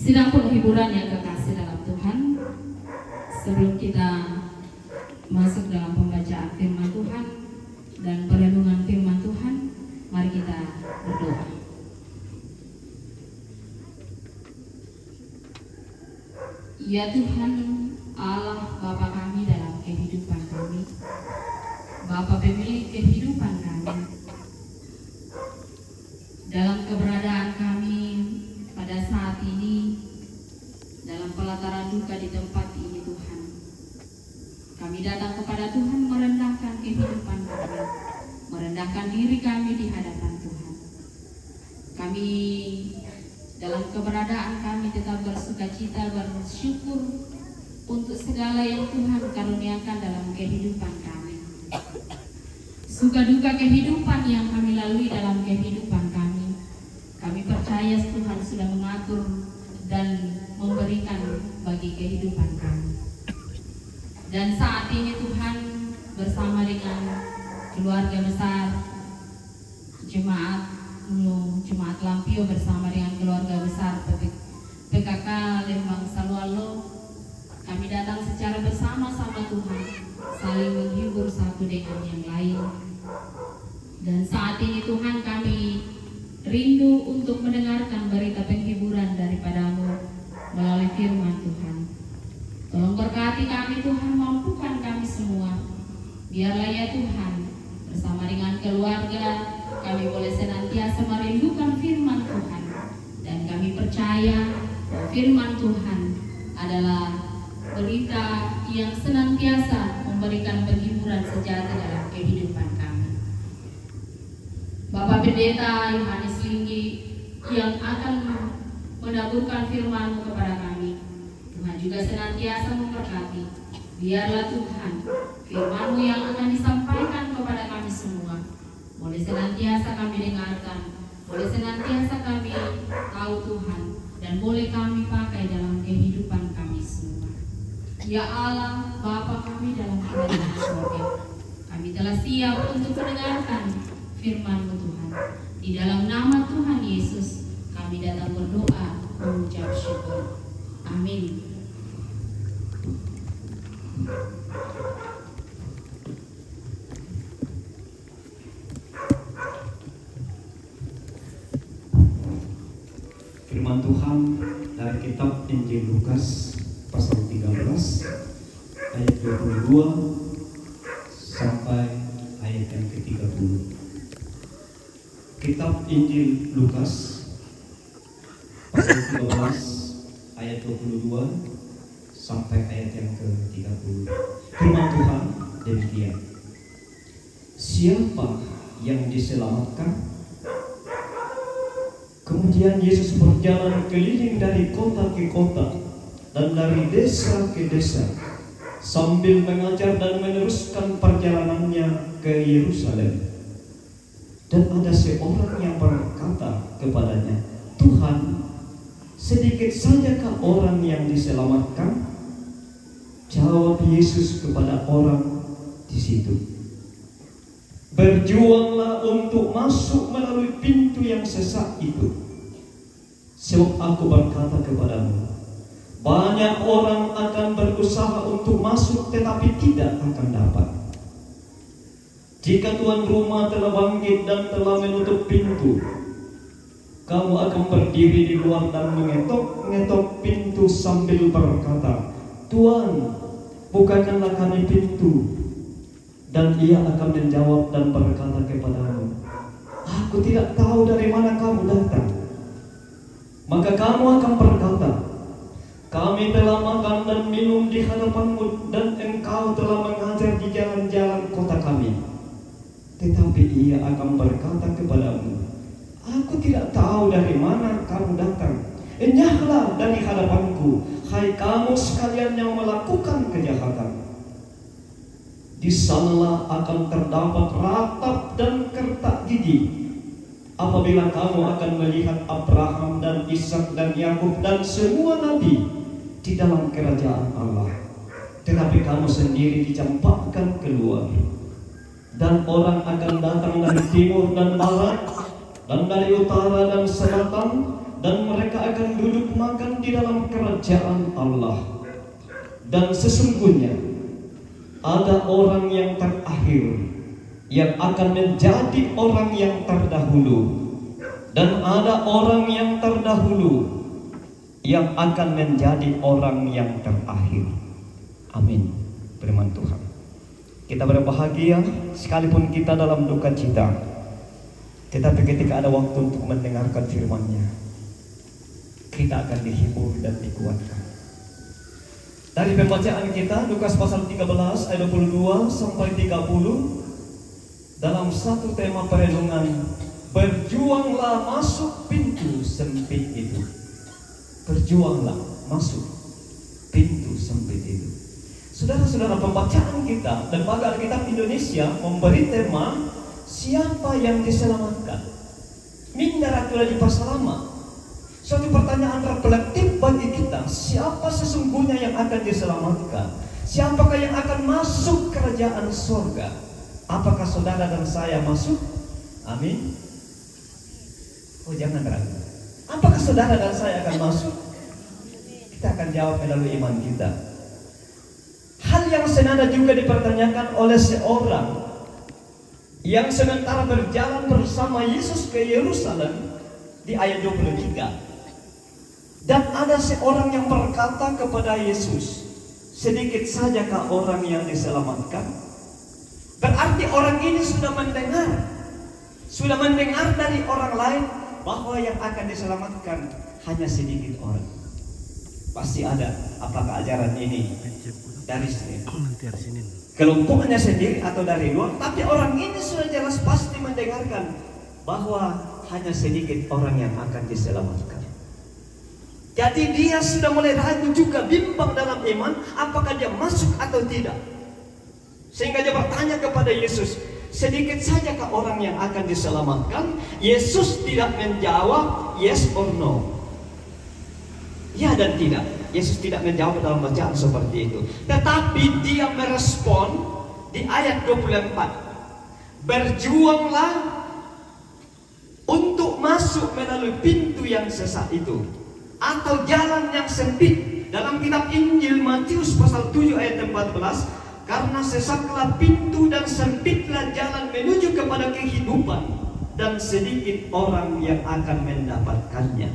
Sidang penghiburan yang kekasih dalam Tuhan, sebelum kita masuk dalam pembacaan firman Tuhan dan perenungan firman Tuhan, mari kita berdoa. Ya Tuhan, Allah Bapa kami dalam kehidupan kami, Bapa pemilik kehidupan kami, dalam keberadaan kami pada saat ini, dalam pelataran duka di tempat ini Tuhan, kami datang kepada Tuhan merendahkan kehidupan kami, merendahkan diri kami di hadapan Tuhan. Kami dalam keberadaan kami tetap bersukacita, bersyukur untuk segala yang Tuhan karuniakan dalam kehidupan kami. Suka duka kehidupan yang kami lalui dalam kehidupan kami, kami percaya Tuhan sudah mengatur dan memberikan bagi kehidupan kami. Dan saat ini Tuhan bersama dengan keluarga besar Jemaat Lampio bersama dengan keluarga besar PKK Lembang Salualo, kami datang secara bersama-sama Tuhan, saling menghibur satu dengan yang lain. Dan saat ini Tuhan kami rindu untuk mendengarkan berita penghiburan daripada-Mu melalui firman Tuhan. Tolong berkati kami Tuhan, mampukan kami semua. Biarlah ya Tuhan, bersama dengan keluarga kami boleh senantiasa merindukan firman Tuhan. Dan kami percaya bahwa firman Tuhan adalah berita yang senantiasa memberikan penghiburan sejati dalam kehidupan kami. Bapak Pendeta Yohanes Linggi yang akan menaburkan firman-Mu kepada kami, Tuhan juga senantiasa memberkati. Biarlah Tuhan firman-Mu yang akan disampaikan kepada kami semua boleh senantiasa kami dengarkan, boleh senantiasa kami tahu Tuhan, dan boleh kami pakai dalam kehidupan kami semua. Ya Allah, Bapa kami dalam kerajaan surga, kami telah siap untuk mendengarkan firman-Mu Tuhan. Di dalam nama Tuhan Yesus kami datang berdoa mengucap syukur. Amin. Firman Tuhan dari kitab Injil Lukas pasal 13 ayat 22 sampai ayat yang ke-30. Kitab Injil Lukas pasal 13 ayat 22 sampai ayat yang ke-30. Firman Tuhan demikian: Siapa yang diselamatkan? Kemudian Yesus berjalan keliling dari kota ke kota dan dari desa ke desa sambil mengajar dan meneruskan perjalanannya ke Yerusalem. Dan ada seorang yang berkata kepadanya, Tuhan, sedikit sajakah orang yang diselamatkan? Jawab Yesus kepada orang di situ, berjuanglah untuk masuk melalui pintu yang sesak itu. Sebab aku berkata kepadamu, banyak orang akan berusaha untuk masuk tetapi tidak akan dapat. Jika tuan rumah telah bangkit dan telah menutup pintu, kamu akan berdiri di luar dan mengetok-ngetok pintu sambil berkata, Tuan, bukakanlah kami pintu. Dan ia akan menjawab dan berkata kepadamu, aku tidak tahu dari mana kamu datang. Maka kamu akan berkata, kami telah makan dan minum di hadapanmu dan engkau telah mengajar di jalan-jalan kota kami. Tetapi ia akan berkata kepadamu, aku tidak tahu dari mana kamu datang. Enyahlah dari hadapanku, hai kamu sekalian yang melakukan kejahatan. Di sanalah akan terdapat ratap dan kertak gigi apabila kamu akan melihat Abraham dan Ishak dan Yakub dan semua nabi di dalam kerajaan Allah. Tetapi kamu sendiri dicampakkan keluar. Dan orang akan datang dari timur dan barat dan dari utara dan selatan dan mereka akan duduk makan di dalam kerajaan Allah. Dan sesungguhnya ada orang yang terakhir yang akan menjadi orang yang terdahulu, dan ada orang yang terdahulu yang akan menjadi orang yang terakhir. Amin. Firman Tuhan. Kita berbahagia sekalipun kita dalam duka cita, tetapi ketika ada waktu untuk mendengarkan firman-Nya, kita akan dihibur dan dikuatkan. Dari pembacaan kita Lukas pasal 13 ayat 22 sampai 30, dalam satu tema perenungan, berjuanglah masuk pintu sempit itu. Berjuanglah masuk pintu sempit itu. Saudara-saudara, pembacaan kita dan Lembaga Alkitab Indonesia memberi tema siapa yang diselamatkan. Mindara kula di pasal lama. Suatu pertanyaan reflektif bagi kita, siapa sesungguhnya yang akan diselamatkan? Siapakah yang akan masuk kerajaan surga? Apakah saudara dan saya masuk? Amin. Oh, jangan ragu. Apakah saudara dan saya akan masuk? Kita akan jawab melalui iman kita. Hal yang senada juga dipertanyakan oleh seorang yang sementara berjalan bersama Yesus ke Yerusalem di ayat 23. Dan ada seorang yang berkata kepada Yesus, sedikit sajakah orang yang diselamatkan? Berarti orang ini sudah mendengar dari orang lain bahwa yang akan diselamatkan hanya sedikit orang. Pasti ada. Apakah ajaran ini dari kelompoknya sendiri atau dari luar? Tapi orang ini sudah jelas pasti mendengarkan bahwa hanya sedikit orang yang akan diselamatkan. Jadi dia sudah mulai ragu juga, bimbang dalam iman, apakah dia masuk atau tidak. Sehingga dia bertanya kepada Yesus, sedikit sajakah orang yang akan diselamatkan? Yesus tidak menjawab yes or no, ya dan tidak. Yesus tidak menjawab dalam bacaan seperti itu. Tetapi dia merespon di ayat 24. Berjuanglah untuk masuk melalui pintu yang sesak itu, atau jalan yang sempit. Dalam kitab Injil Matius pasal 7 ayat 14, karena sesaklah pintu dan sempitlah jalan menuju kepada kehidupan, dan sedikit orang yang akan mendapatkannya.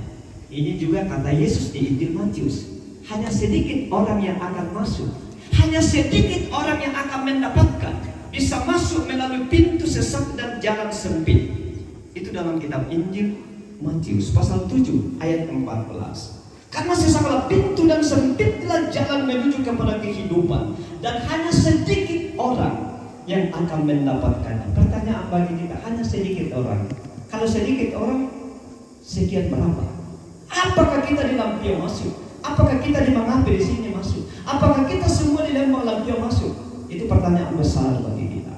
Ini juga kata Yesus di Injil Matius. Hanya sedikit orang yang akan masuk, hanya sedikit orang yang akan mendapatkan, bisa masuk melalui pintu sesak dan jalan sempit. Itu dalam kitab Injil Matius pasal 7 ayat 14. Karena sesaklah pintu dan sempitlah jalan menuju kepada kehidupan, dan hanya sedikit orang yang akan mendapatkannya. Pertanyaan bagi kita, hanya sedikit orang. Kalau sedikit orang, sekian berapa? Apakah kita di Lampion masuk? Apakah kita di Mangape di sini masuk? Apakah kita semua di Lembang Lampion masuk? Itu pertanyaan besar bagi kita.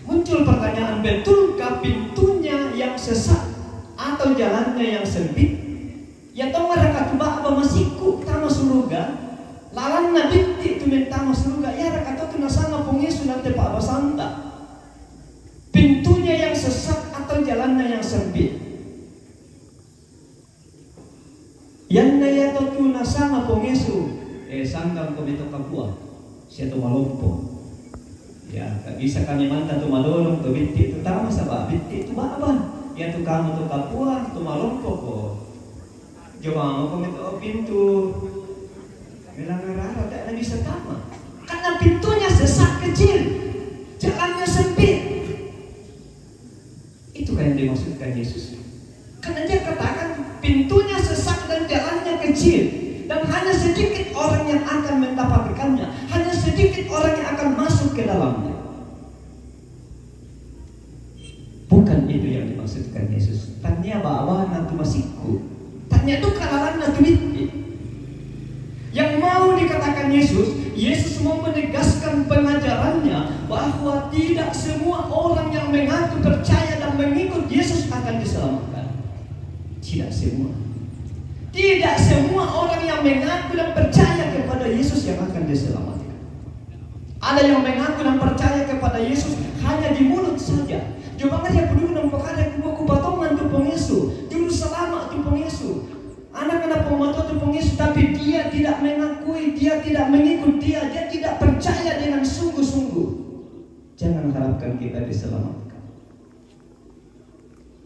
Muncul pertanyaan, betulkah pintunya yang sesak atau jalannya yang sempit? Ya tahu mereka tuba apa masiku tama suruga, lalan na bitti tu mentama suruga, ya raka tu nasanga pungisu nanti pa abasanta. Pintunya yang sesak atau jalannya yang sempit? Yang naya tu nasanga pungisu, sanggang komito kapua, siya tumalompo. Ya, bisa kami manta tumalolong tu bitti tu tama sa ba, bitti tu ba ba? Ya tu kamu tu kapua tumalompo ko. Coba mau komento pintu melangar tak ada bisa tama. Karena pintunya sesak kecil, jalannya sempit. Itu kan yang dimaksudkan Yesus. Karena dia katakan pintunya sesak dan jalannya kecil, dan hanya sedikit orang yang akan mendapatkannya, hanya sedikit orang yang akan masuk ke dalamnya. Bukan itu yang dimaksudkan Yesus. Tanya bawa nanti masiku. Tanya itu kalalan na duit. Yang mau dikatakan Yesus mau menegaskan pengajarannya bahwa tidak semua orang yang mengaku percaya dan mengikut Yesus akan diselamatkan. Tidak semua. Tidak semua orang yang mengaku dan percaya kepada Yesus yang akan diselamatkan. Ada yang mengaku dan percaya kepada Yesus hanya di mulut saja. Coba dia peduli dan pekada kubu kupatongan tu pengesu, juru selamat tu pengesu. dia tidak mengikut dia tidak percaya dengan sungguh-sungguh, jangan harapkan kita diselamatkan.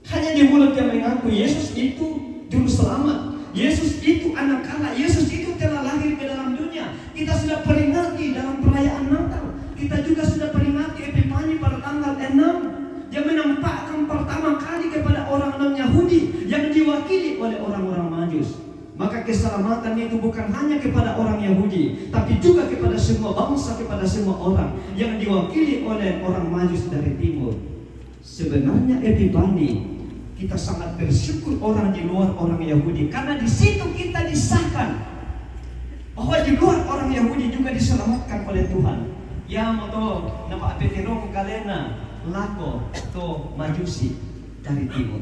Hanya di mulut yang mengaku Yesus itu juru selamat, Yesus itu anak Allah, Yesus itu telah lahir ke dalam dunia. Kita sudah peringati dalam perayaan Natal, kita juga sudah peringati Epifani pada tanggal 6, yang menampakkan pertama kali kepada orang-orang Yahudi yang diwakili oleh orang-orang Majus. Maka keselamatan itu bukan hanya kepada orang Yahudi, tapi juga kepada semua bangsa, kepada semua orang yang diwakili oleh orang Majus dari timur. Sebenarnya Epifani, kita sangat bersyukur orang di luar orang Yahudi, karena di situ kita disahkan bahwa di luar orang Yahudi juga diselamatkan oleh Tuhan. Ya, moto nama Petirong kalena lako to Majusi dari timur.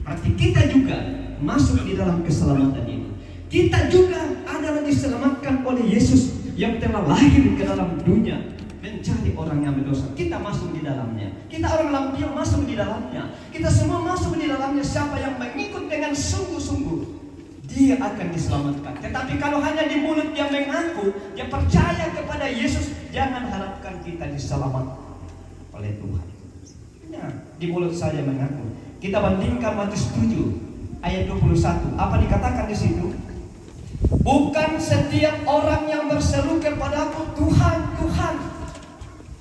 Berarti kita juga masuk di dalam keselamatan ini. Kita juga adalah diselamatkan oleh Yesus yang telah lahir ke dalam dunia mencari orang yang berdosa. Kita masuk di dalamnya. Kita orang lampion masuk di dalamnya. Kita semua masuk di dalamnya. Siapa yang mengikut dengan sungguh-sungguh, dia akan diselamatkan. Tetapi kalau hanya di mulut yang mengaku, yang percaya kepada Yesus, jangan harapkan kita diselamatkan oleh Tuhan. Ya, di mulut saja mengaku. Kita bandingkan Matius 7 ayat 21. Apa dikatakan di situ? Bukan setiap orang yang berseru kepadaku Tuhan, Tuhan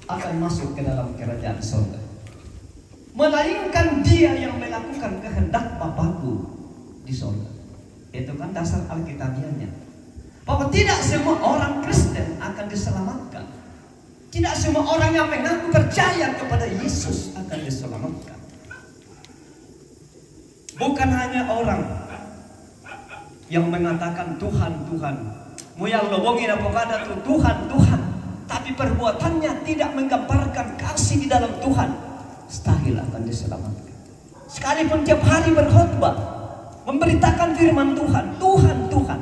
akan masuk ke dalam kerajaan surga, melainkan dia yang melakukan kehendak Bapakku di surga. Itu kan dasar Alkitabiahnya, bahwa tidak semua orang Kristen akan diselamatkan. Tidak semua orang yang mengaku percaya kepada Yesus akan diselamatkan. Bukan hanya orang yang mengatakan Tuhan, Tuhan, muyang lobongin apa kata tuh Tuhan, Tuhan, tapi perbuatannya tidak menggambarkan kasih di dalam Tuhan, mustahil akan diselamatkan. Sekalipun tiap hari berkhotbah, memberitakan firman Tuhan, Tuhan, Tuhan.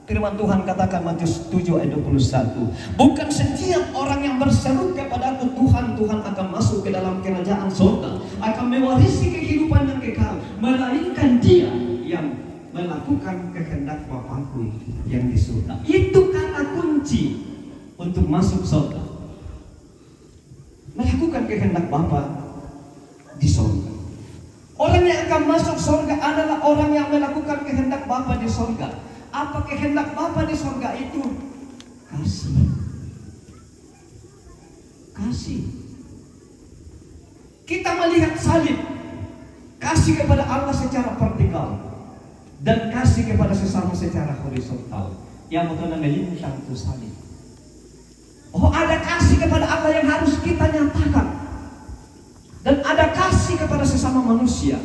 Firman Tuhan katakan Matius 7 ayat 21, bukan setiap orang yang berseru kepadaku Tuhan, Tuhan akan masuk ke dalam kerajaan surga, akan mewarisi kehidupan yang kekal, melainkan dia yang melakukan kehendak Bapakku yang di surga. Itu kata kunci untuk masuk surga. Melakukan kehendak Bapa di surga. Orang yang akan masuk surga adalah orang yang melakukan kehendak Bapa di surga. Apa kehendak Bapa di surga itu? Kasih. Kasih. Kita melihat salib, kasih kepada Allah secara vertikal dan kasih kepada sesama secara horizontal. Yang betul melintang itu salib. Oh, ada kasih kepada Allah yang harus kita nyatakan, dan ada kasih kepada sesama manusia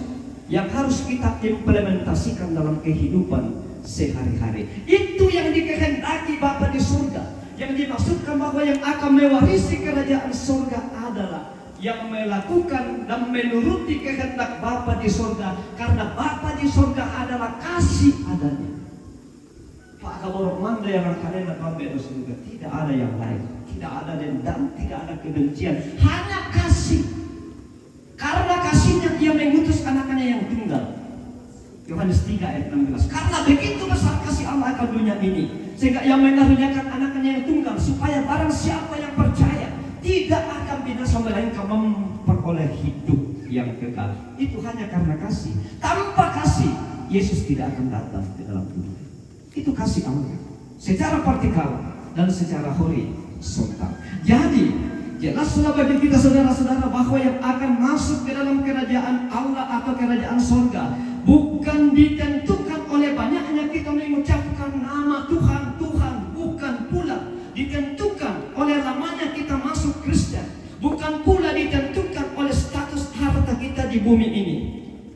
yang harus kita implementasikan dalam kehidupan sehari-hari. Itu yang dikehendaki Bapa di surga. Yang dimaksudkan bahwa yang akan mewarisi kerajaan surga adalah yang melakukan dan menuruti kehendak Bapa di surga, karena Bapa di surga adalah kasih adanya. Pak kalau manda yang kalian Bapa di surga, tidak ada yang lain, tidak ada dendam, tidak ada kebencian, hanya kasih. Karena kasihnya dia mengutus anaknya yang tunggal. Yohanes 3 ayat 16. Karena begitu besar kasih Allah akan dunia ini, sehingga ia mengaruniakan anaknya yang tunggal, supaya barang siapa yang percaya tidak akan binasa, melainkan memperoleh hidup yang kekal. Itu hanya karena kasih. Tanpa kasih, Yesus tidak akan datang ke dalam dunia. Itu kasih Allah secara vertikal dan secara horizontal. Jadi jelaslah bagi kita saudara-saudara bahwa yang akan masuk ke dalam kerajaan Allah atau kerajaan surga bukan ditentukan oleh banyaknya kita mengucapkan nama Tuhan, Tuhan. Bukan pula ditentukan oleh lamanya kita masuk Kristen. Bukan pula ditentukan oleh status harta kita di bumi ini,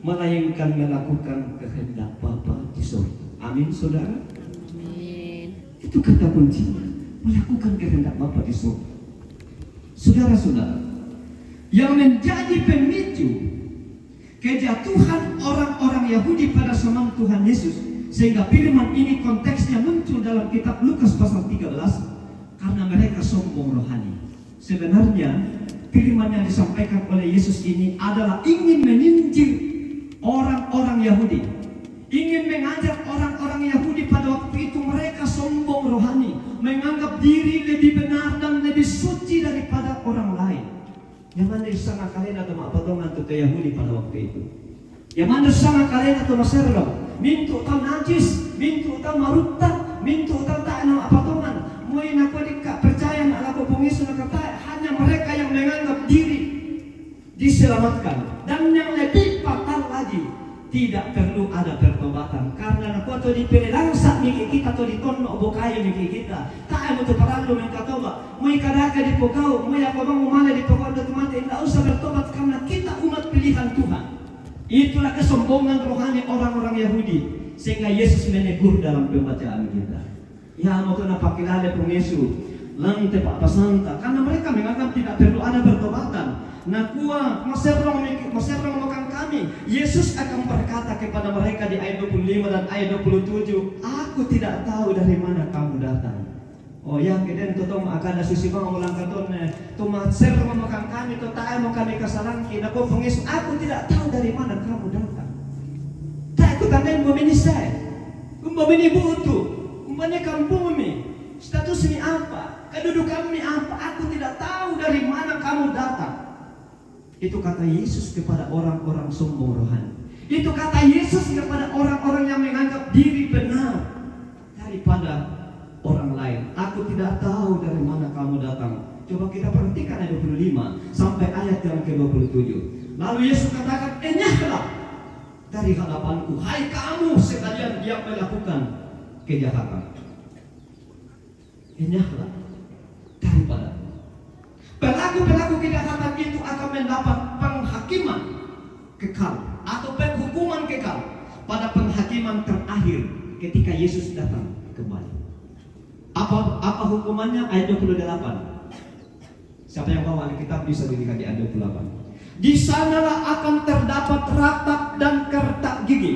melainkan melakukan kehendak Bapa di surga. Amin, saudara. Amin. Itu kata kuncinya, melakukan kehendak Bapa di surga. Saudara-saudara, yang menjadi pemicu kejatuhan orang-orang Yahudi pada zaman Tuhan Yesus, sehingga firman ini konteksnya muncul dalam kitab Lukas pasal 13, karena mereka sombong rohani. Sebenarnya firman yang disampaikan oleh Yesus ini adalah ingin menyindir orang-orang Yahudi, ingin mengajar orang-orang Yahudi pada waktu itu mereka sombong rohani, Yang mana disanga kalian atau mapatongan tu Yahudi pada waktu itu. Yang mana disanga kalian atau maserlo. Mintu tau najis, mintu tau marutta, mintu tau tak nama apatongan. Mui nak dikak percaya nak laku pengisu nak kata hanya mereka yang menganggap diri diselamatkan. Dan yang lebih fatal lagi, tidak perlu ada pertobatan karena nak tu dipilih langsak miki kita tu ditono bokayo miki kita. Tak mau perlu mengkatoba. Mui kadaka di pokau, mui apa bang umala di pokau dan mati tidak usah bertobat karena kita umat pilihan Tuhan. Itulah kesombongan rohani orang-orang Yahudi sehingga Yesus menegur dalam pembacaan kita. Ya mau tu nak pakilale pengesu lang tepak pasanta karena mereka menganggap tidak perlu ada pertobatan. Nakua maserong makan kami. Yesus akan berkata kepada mereka di ayat 25 dan ayat 27, aku tidak tahu dari mana kamu datang. Oh ya, kemudian totong akan susi bang ulang katon tumaser makan kami to tae mo kami kasalangki na ko pengis aku tidak tahu dari mana kamu datang. Tak aku tanay mo minisay. Kumbabini buto, kumbani kampung mi. Status mi apa? Kedudukan mi apa? Aku tidak tahu dari mana kamu datang. Itu kata Yesus kepada orang-orang sombong rohani. Itu kata Yesus kepada orang-orang yang menganggap diri benar daripada orang lain. Aku tidak tahu dari mana kamu datang. Coba kita perhatikan ayat 25 sampai ayat yang ke-27. Lalu Yesus katakan, enyahlah dari hadapanku, hai kamu sekalian yang melakukan kejahatan. Enyahlah daripada pelaku-pelaku kejahatan itu akan mendapat penghakiman kekal atau penghukuman kekal pada penghakiman terakhir ketika Yesus datang kembali. Apa hukumannya? Ayat 28. Siapa yang bawa Alkitab bisa dilihat di ayat 28. Di sanalah akan terdapat ratap dan kertak gigi.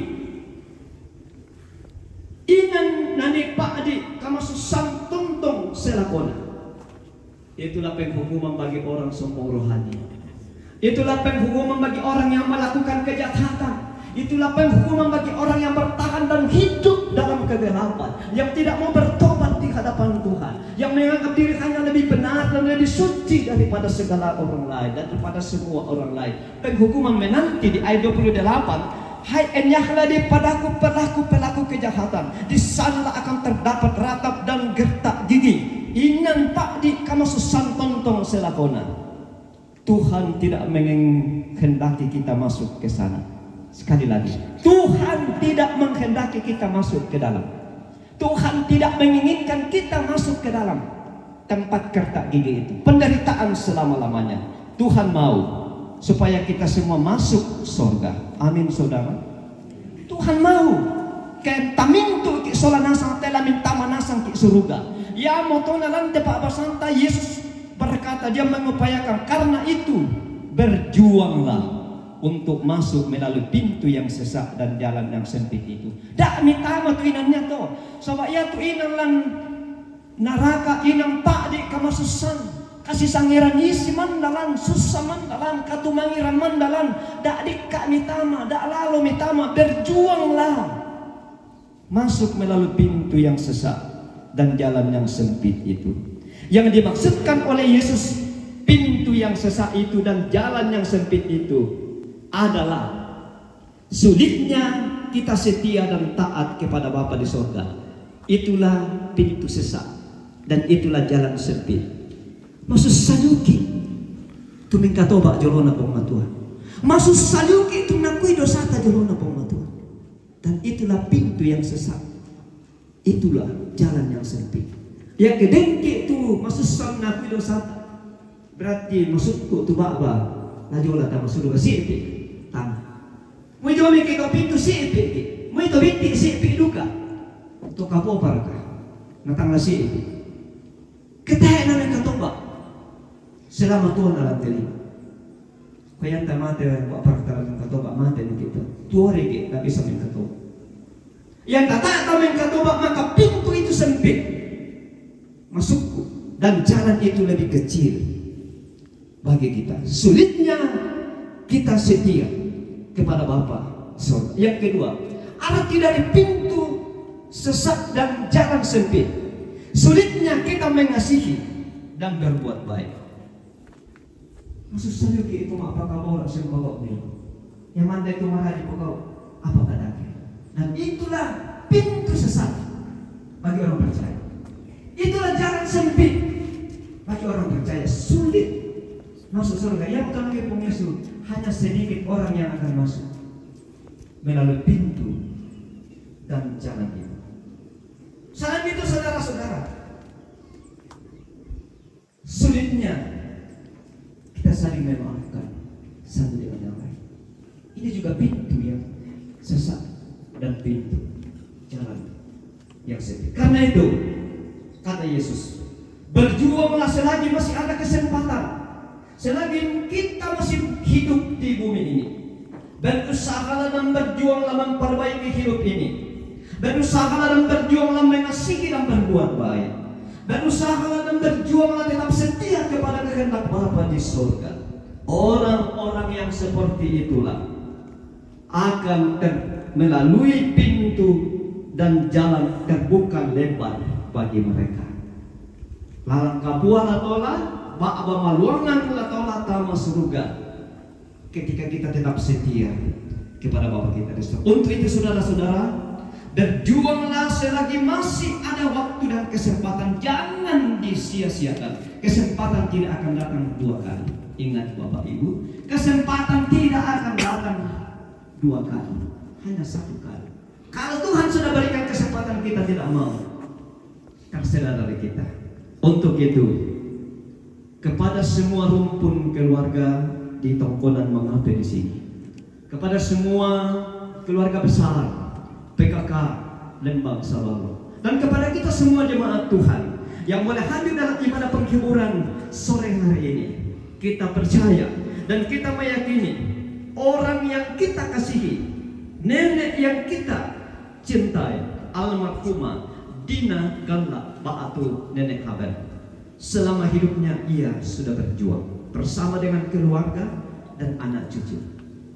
Inan nani pakdi kamasu santuntong selakona. Itulah penghukuman bagi orang sombong rohani. Itulah penghukuman bagi orang yang melakukan kejahatan. Itulah penghukuman bagi orang yang bertahan dan hidup dalam kegelapan, yang tidak mau bertobat di hadapan Tuhan, yang menganggap diri hanya lebih benar dan lebih suci daripada segala orang lain dan daripada semua orang lain. Penghukuman menanti di ayat 28. Hai enyahlah padaku pelaku kejahatan. Di sanalah akan terdapat ratap dan gertak gigi. Inan pak di kamu susantontong selakona. Tuhan tidak menghendaki kita masuk ke sana. Sekali lagi, Tuhan tidak menghendaki kita masuk ke dalam. Tuhan tidak menginginkan kita masuk ke dalam tempat gertak gigi itu, penderitaan selama-lamanya. Tuhan mau supaya kita semua masuk surga. Amin saudara. Tuhan mau kentamintu ki solanasang tela minta manasang ki surga. Ya motona lante Pak Basanta, Yesus berkata, dia mengupayakan, karena itu berjuanglah untuk masuk melalui pintu yang sesak dan jalan yang sempit itu. Dak mitama tu inannya to. Sebab ya tu inan lan neraka inang pak di kamasusan. Kasih sangiran isi mandalan, susah mandalan, katumangiran mandalan. Dak dikak mitama, dak lalu mitama, berjuanglah masuk melalui pintu yang sesak dan jalan yang sempit itu. Yang dimaksudkan oleh Yesus pintu yang sesak itu dan jalan yang sempit itu adalah sulitnya kita setia dan taat kepada Bapa di surga. Itulah pintu sesak dan itulah jalan sempit. Maksud saluki tuming katoba jolona pong Tuhan. Maksud saluki tumnakui dosa ta jolona pong Tuhan. Dan itulah pintu yang sesak. Itulah jalan yang sempit. Yang kedengki itu maksud sanakui dosa ta. Berarti maksudku tu baba lajola ta masuk dosa sipi. Tama. Mo ito may kiko pintu sipi. Mo ito binti sipi duka. To kapopar ka. Natang na sipi. Ketaya namin katoba. Selamat Tuhan dalam teli. Kaya tamate wa partaran katoba mate ni kita. Tuore ke tak bisa min katoba. Yang tata min katoba maka pintu itu sempit. Masukku dan jalan itu lebih kecil bagi kita. Sulitnya kita setia kepada Bapa surga. Yang kedua, arti dari pintu sesak dan jalan sempit. Sulitnya kita mengasihi dan berbuat baik. Maksud saya itu apakah orang yang bawa dia? Yang mana itu marah di pokok apa kadang? Dan itulah pintu sesat bagi orang percaya. Itulah jalan sempit bagi orang percaya, sulit masuk surga. Yang kalau Yesus hanya sedikit orang yang akan masuk melalui pintu dan jalan itu. Selain itu saudara-saudara, sulitnya kita saling memaafkan satu dengan yang lain. Ini juga pintu yang sesat dan pintu jalan yang sempit. Karena itu kata Yesus, berjuanglah selagi masih ada kesempatan, selagi kita masih hidup di bumi ini. Berusahalah dan berjuanglah memperbaiki hidup ini. Berusahalah dan berjuanglah mengasihi dan berbuat baik. Berusahalah dan berjuanglah tetap setia kepada kehendak Bapa di surga. Orang-orang yang seperti itulah akan melalui pintu dan jalan terbuka lebar bagi mereka. Lalang kapuan atola, ba'aba maluangan atola tama surga. Ketika kita tetap setia kepada Bapa kita di surga. Untuk itu saudara-saudara, berjuanglah selagi masih ada waktu dan kesempatan. Jangan disia-siakan. Kesempatan tidak akan datang dua kali. Ingat Bapak Ibu, kesempatan tidak akan datang dua kali, hanya satu kali. Kalau Tuhan sudah berikan kesempatan, kita tidak mau tersedar dari kita. Untuk itu, kepada semua rumpun keluarga di Tongkonan Mengabdi di sini, kepada semua keluarga besar PKK Lembang Sawalo, dan kepada kita semua jemaat Tuhan yang boleh hadir dalam ibadah penghiburan sore hari ini, kita percaya dan kita meyakini orang yang kita kasihi, nenek yang kita cintai, almarhumah Dina Galla Ba'atu Nenek Habel, selama hidupnya ia sudah berjuang bersama dengan keluarga dan anak cucu.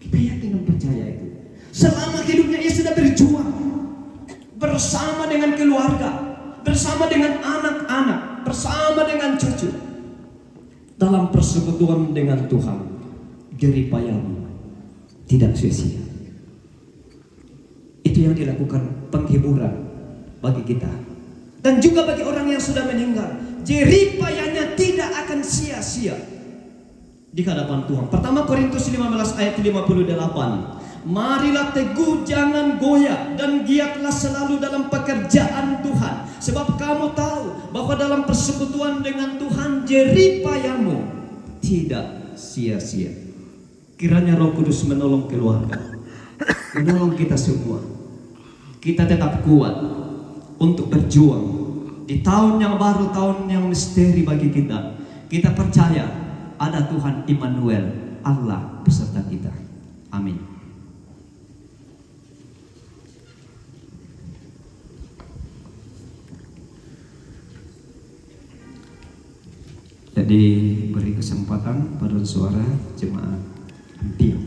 Kita yakin dan percaya itu. Selama hidupnya ia sudah berjuang bersama dengan keluarga, bersama dengan anak-anak, bersama dengan cucu, dalam persekutuan dengan Tuhan. Jeripayamu tidak sia-sia. Itu yang dilakukan penghiburan bagi kita dan juga bagi orang yang sudah meninggal. Jeripayanya tidak akan sia-sia di hadapan Tuhan. Pertama Korintus 15 ayat 58. Marilah teguh, jangan goyah, dan giatlah selalu dalam pekerjaan Tuhan, sebab kamu tahu bahwa dalam persekutuan dengan Tuhan jeripayamu tidak sia-sia. Kiranya Roh Kudus menolong keluarga, menolong kita semua. Kita tetap kuat untuk berjuang di tahun yang baru, tahun yang misteri bagi kita. Kita percaya ada Tuhan Immanuel, Allah beserta kita. Amin. Jadi beri kesempatan pada suara jemaat Antio.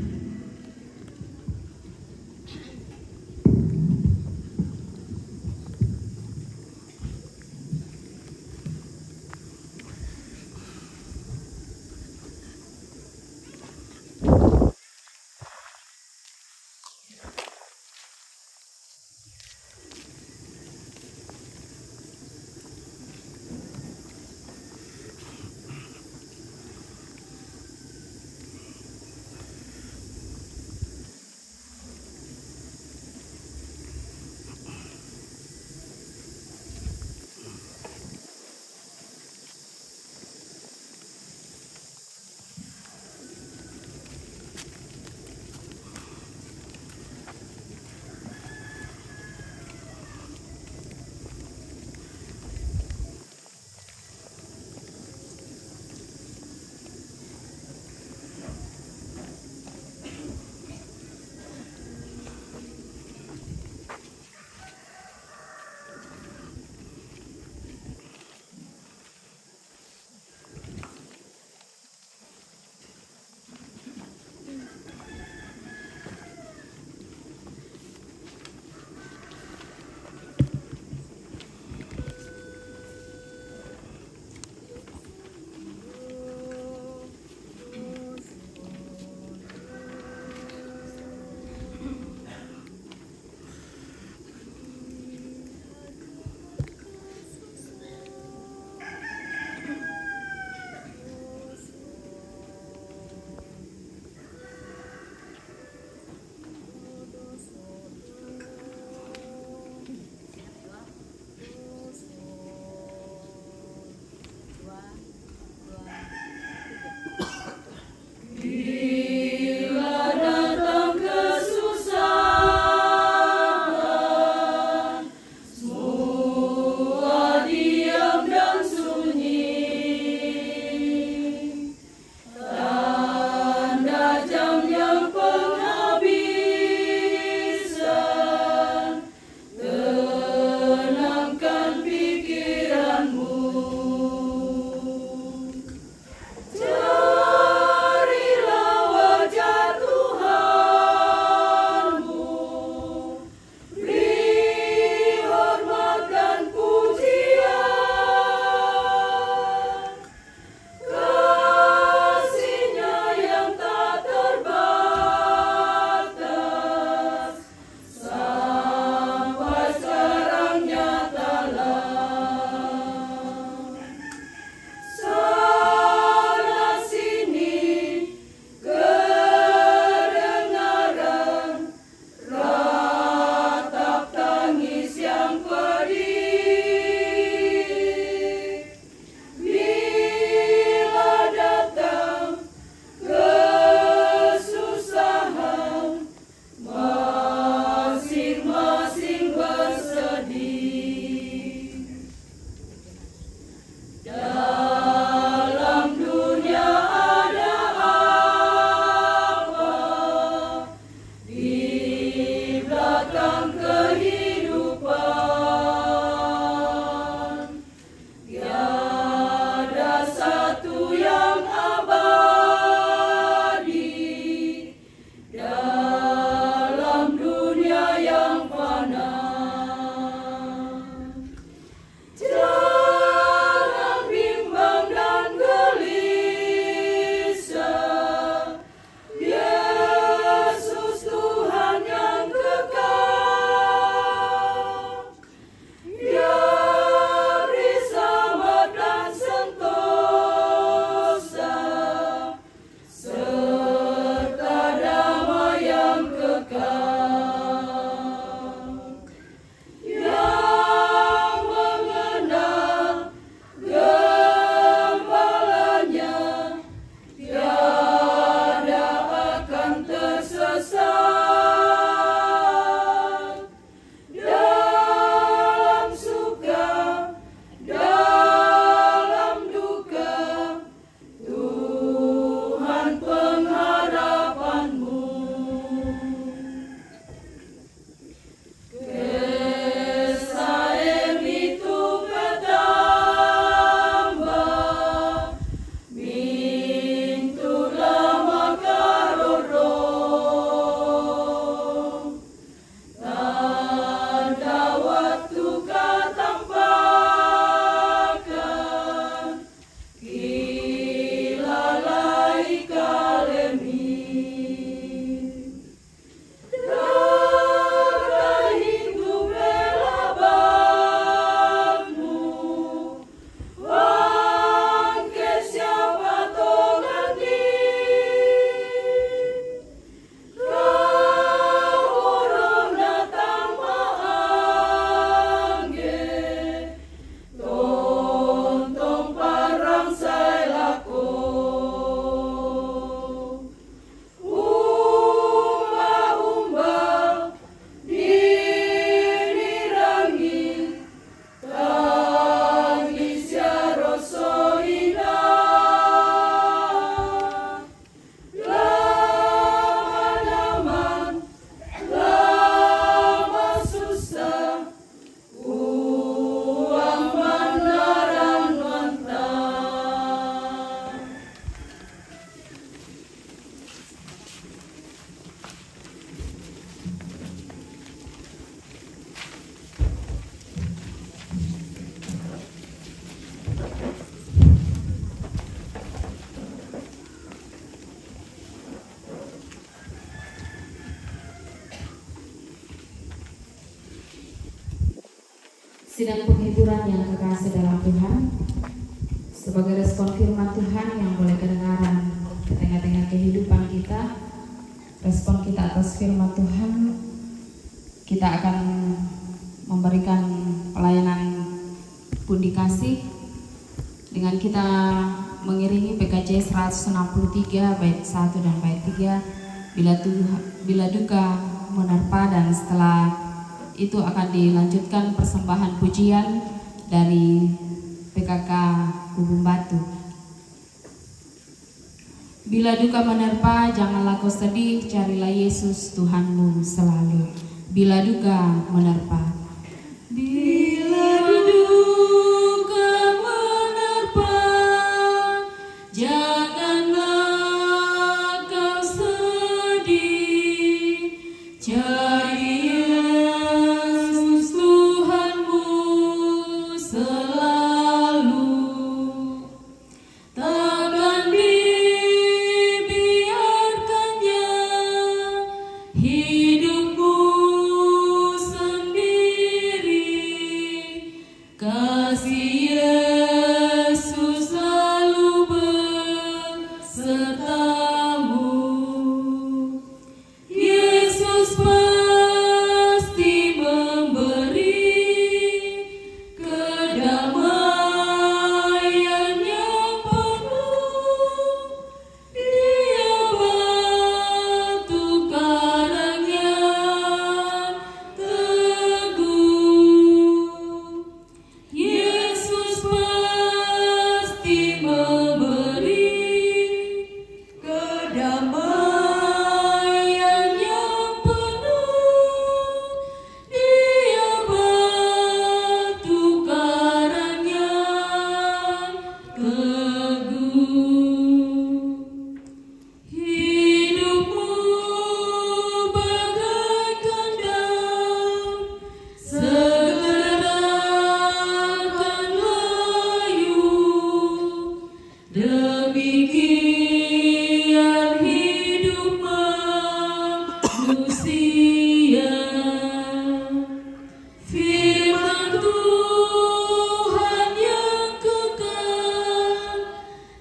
Sidang penghiburan yang kekasih dalam Tuhan, sebagai respon firman Tuhan yang boleh kedengaran ke tengah-tengah kehidupan kita, respon kita atas firman Tuhan, kita akan memberikan pelayanan pundi kasih dengan kita mengiringi PKJ 163 bait 1 dan bait 3, bila duka menerpa, dan setelah itu akan dilanjutkan persembahan pujian dari PKK Gubung Batu. Bila duka menerpa, janganlah kau sedih, carilah Yesus Tuhanmu selalu. Bila duka menerpa. Bila duka menerpa, janganlah kau sedih, cari Yesus Tuhanmu selalu. Takkan dibiarkannya hidupmu sendiri, kasih Yesus selalu besertamu. Yesus pasti memberi kedamaian yang penuh. Dia batu karang yang teguh. Yesus pasti memberi kedamaian yang penuh. Dia batu karang yang teguh. Hidupmu bagaikan daun, segera akan layu. Demikian hidup manusia. Firman Tuhan yang kekal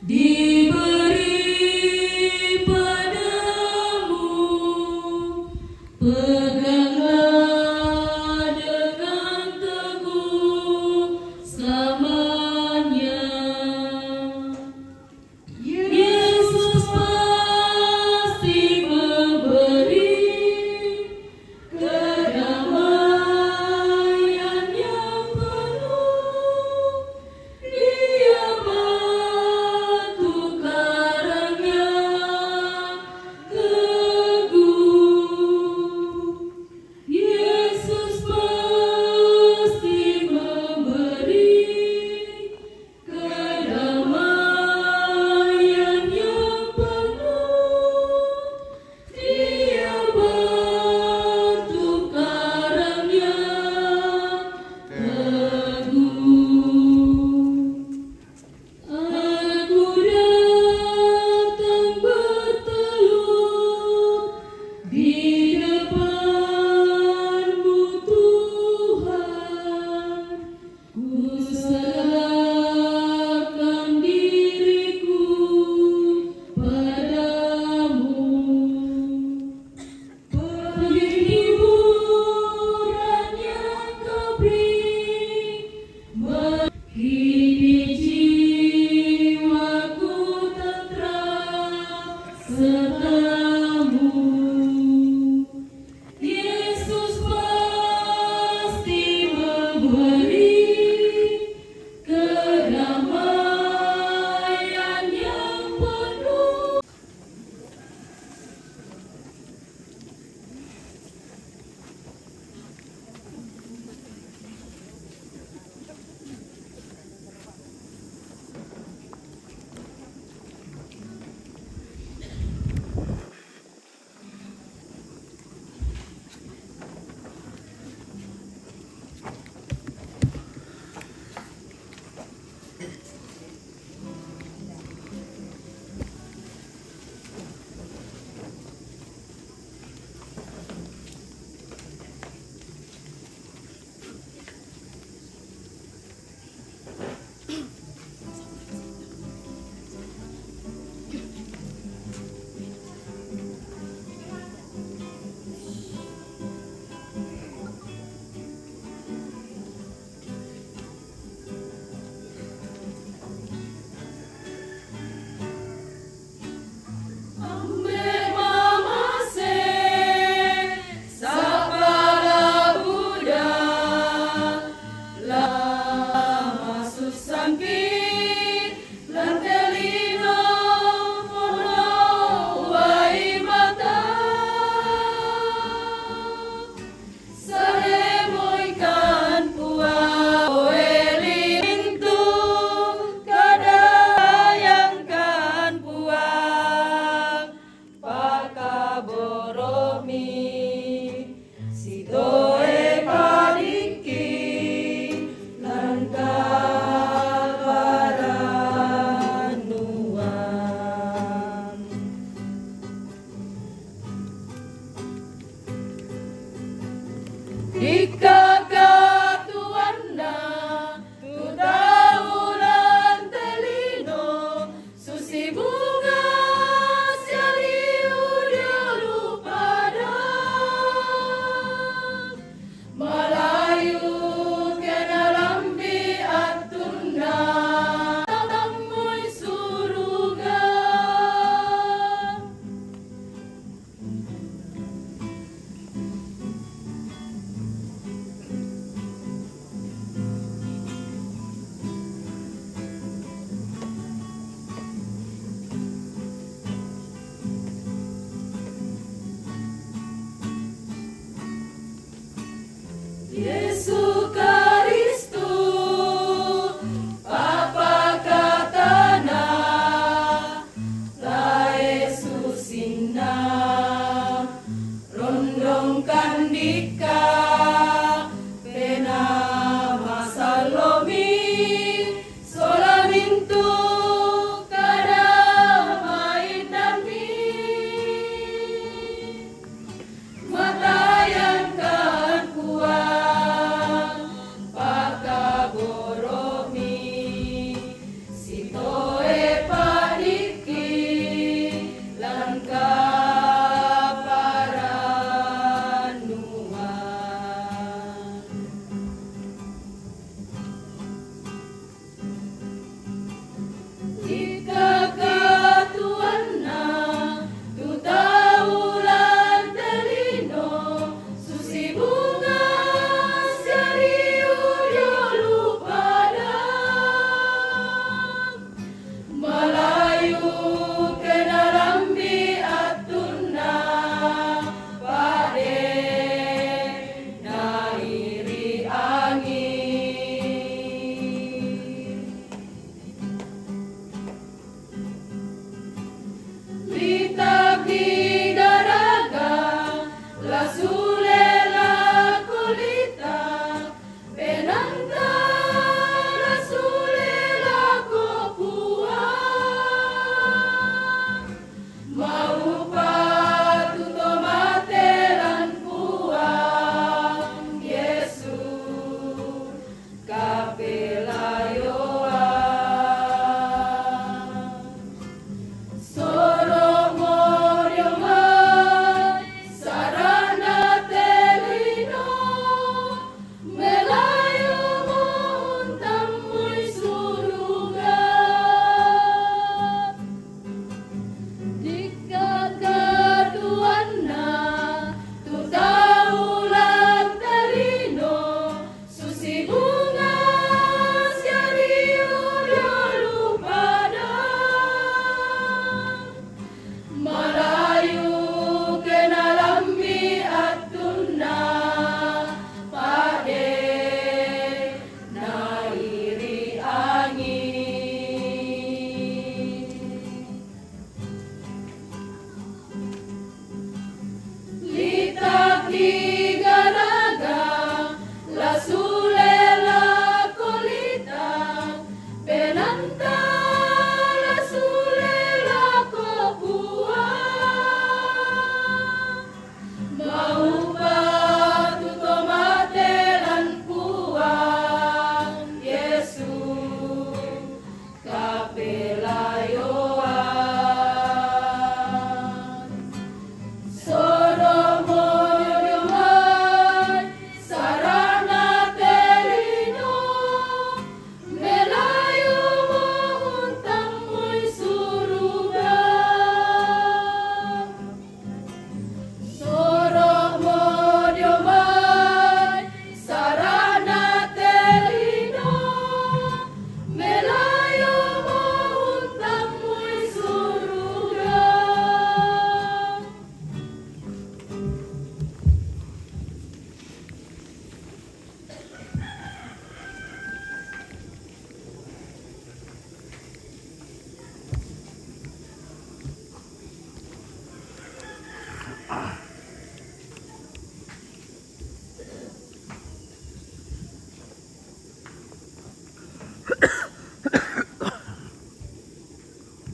diberi padamu, peganglah dengan teguh selamanya. Yesus pasti memberi kedamaian yang penuh. Dia batu karang yang teguh. Yesus pasti memberi kedamaian yang penuh. Dia batu karang yang teguh. Aku datang bertelut di depan-Mu Tuhan. Ku serahkan diriku padamu. Penghiburan yang Kau beri, kini jiwaku tentram serta-Mu. Yesus pasti memberi kedamaian yang penuh.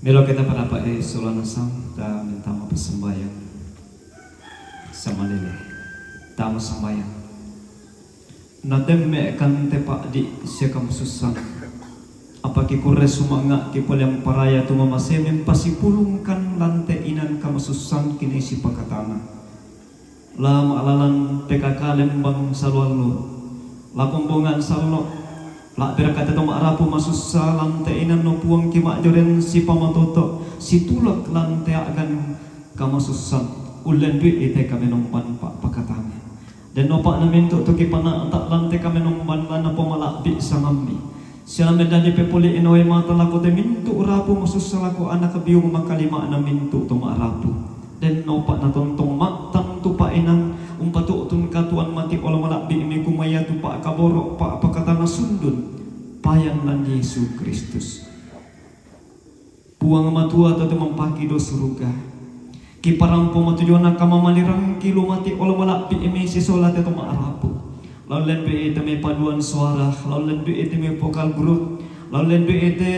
Melo kita pada Pak Solana Sang ta minta persembahyang sama lele tama sembahyang natem me kan tepak di siakam susah apa ki kure sumanga ki yang paraya tu mamase pasipulungkan lante inan kama susan kini si pakatana lam alalan PKK Lembang salwalu la kombongan salno la berakata to marapu masusa lante inan no puang ki mak joren si pamatoto si tulak lante agan kama susan ulen duit ite kami nomban pak pakatana dan nopak namin to ki pana tak lante kami nomban lana pomalakbi sangami siya medali pepuli inoy mata lako te mintu urapu masusa lako anak biung makalima na mintu to marapu dan nopak na tontong matang tu pa inang umpatu utun katuan mati olah malakbi imi kumaya tu pak kaborok pak pakatana sundun payang nan Yesus Kristus puang matua atau mempaki do suruga ki parampo matujona kama malirang kilo mati olah malakbi imi sisolat atau maarapu lalu lendu ite me paduan suara lalu lendu ite me vokal grup lalu lendu ite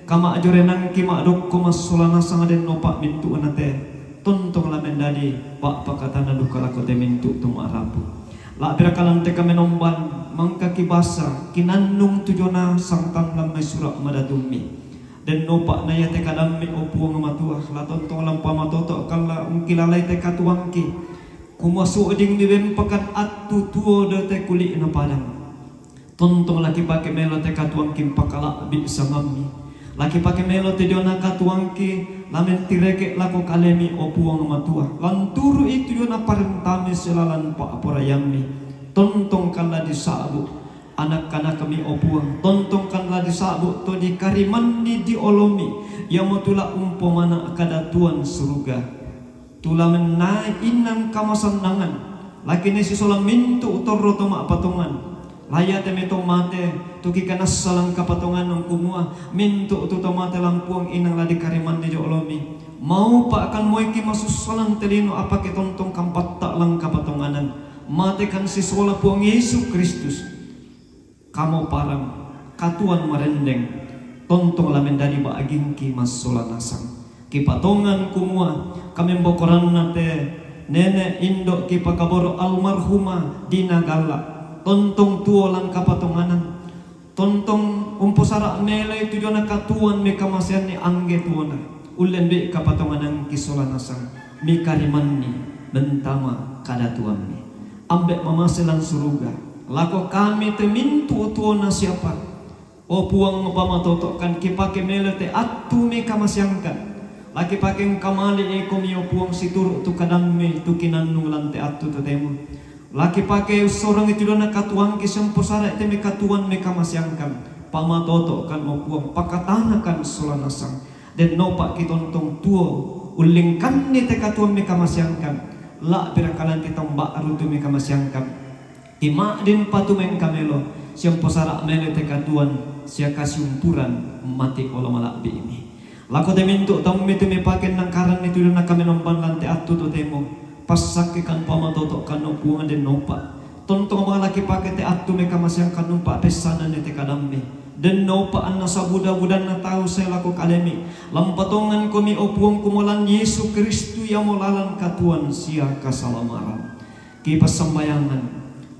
kama ajorenang ki mak dok ko masolana sangaden nopak mintu anate tontong lamen dadi pak pakatana duka lako te mintu tum arapu la birakalan te kami nomban mangka kibasa kinannung tujona sangtang lamai surak madadumi dan nopak naya te kadami opuang matua la tontong lampa matoto kala ungkilalai te katuangki kumasu eding bibem pakat atu tuo de te kulik na padang tontong laki pakai melo te katuangki pakala bi samami laki pakai melo te diona katuangki lamen tireke lako kalemi opuang matua lanturu itu yona parentame selalan pa aporayami tontong kala disabu anak-anak kami opuang tontong kala disabu to di karimandi di olomi yang matula umpomana kadatuan surga tula menai inang kamasanangan laki ni sisolam mintu utoro toma patungan layat meto mate tuki kanas salang kapatongan ng kumua mintu ututo mate lampuang inang ladi kariman di jolomi mau pa akan moy ki masusalang telino apa ke tontong kampat tak lang kapatonganan mate kan si sola puang Yesus Kristus kamu parang katuan marendeng tontong lamen dari baaging ki masola nasang ki patongan kumua kami bokoran nate nenek indok ki pakaboro almarhuma dinagala tontong tuo lang kapatonganan tontong umposara mele itu jona katuan me kamasian ni angge tuona ulen be kapatonganan kisola nasang mi karimanni bentama kadatuan mi ambek mamaselan suruga lako kami te mintu tuona siapa o puang pamatotokan ki pake mele te atu me kamasiangkan laki pake kamali e komi o puang situru tu kadang me tu kinannung lante atu tetemu laki pakai seorang itu dona katuan kisam posara itu me katuan me kamasyangkan pamatoto kan opuang pakatana kan solanasang dan nopak kitontong tuo ulingkan ni te katuan me kamasyangkan la birakalan kitambak arutu me kamasyangkan ima din patu men kamelo siam posara mele te katuan sia kasumpuran mati olah malakbi ini lako te mintu tamu itu me pakai nangkaran itu dona kami nomban lante atu to temo pasakikan pamatoto kan opuang den nopa tontong mga laki pakai te atu me kamasyang kan numpa pesanan te kadamme den nopa an nasa buda-budan na tahu saya laku kalemi lampatongan komi opuang kumulan Yesus Kristus yang molalan katuan sia kasalamaran ki pasambayangan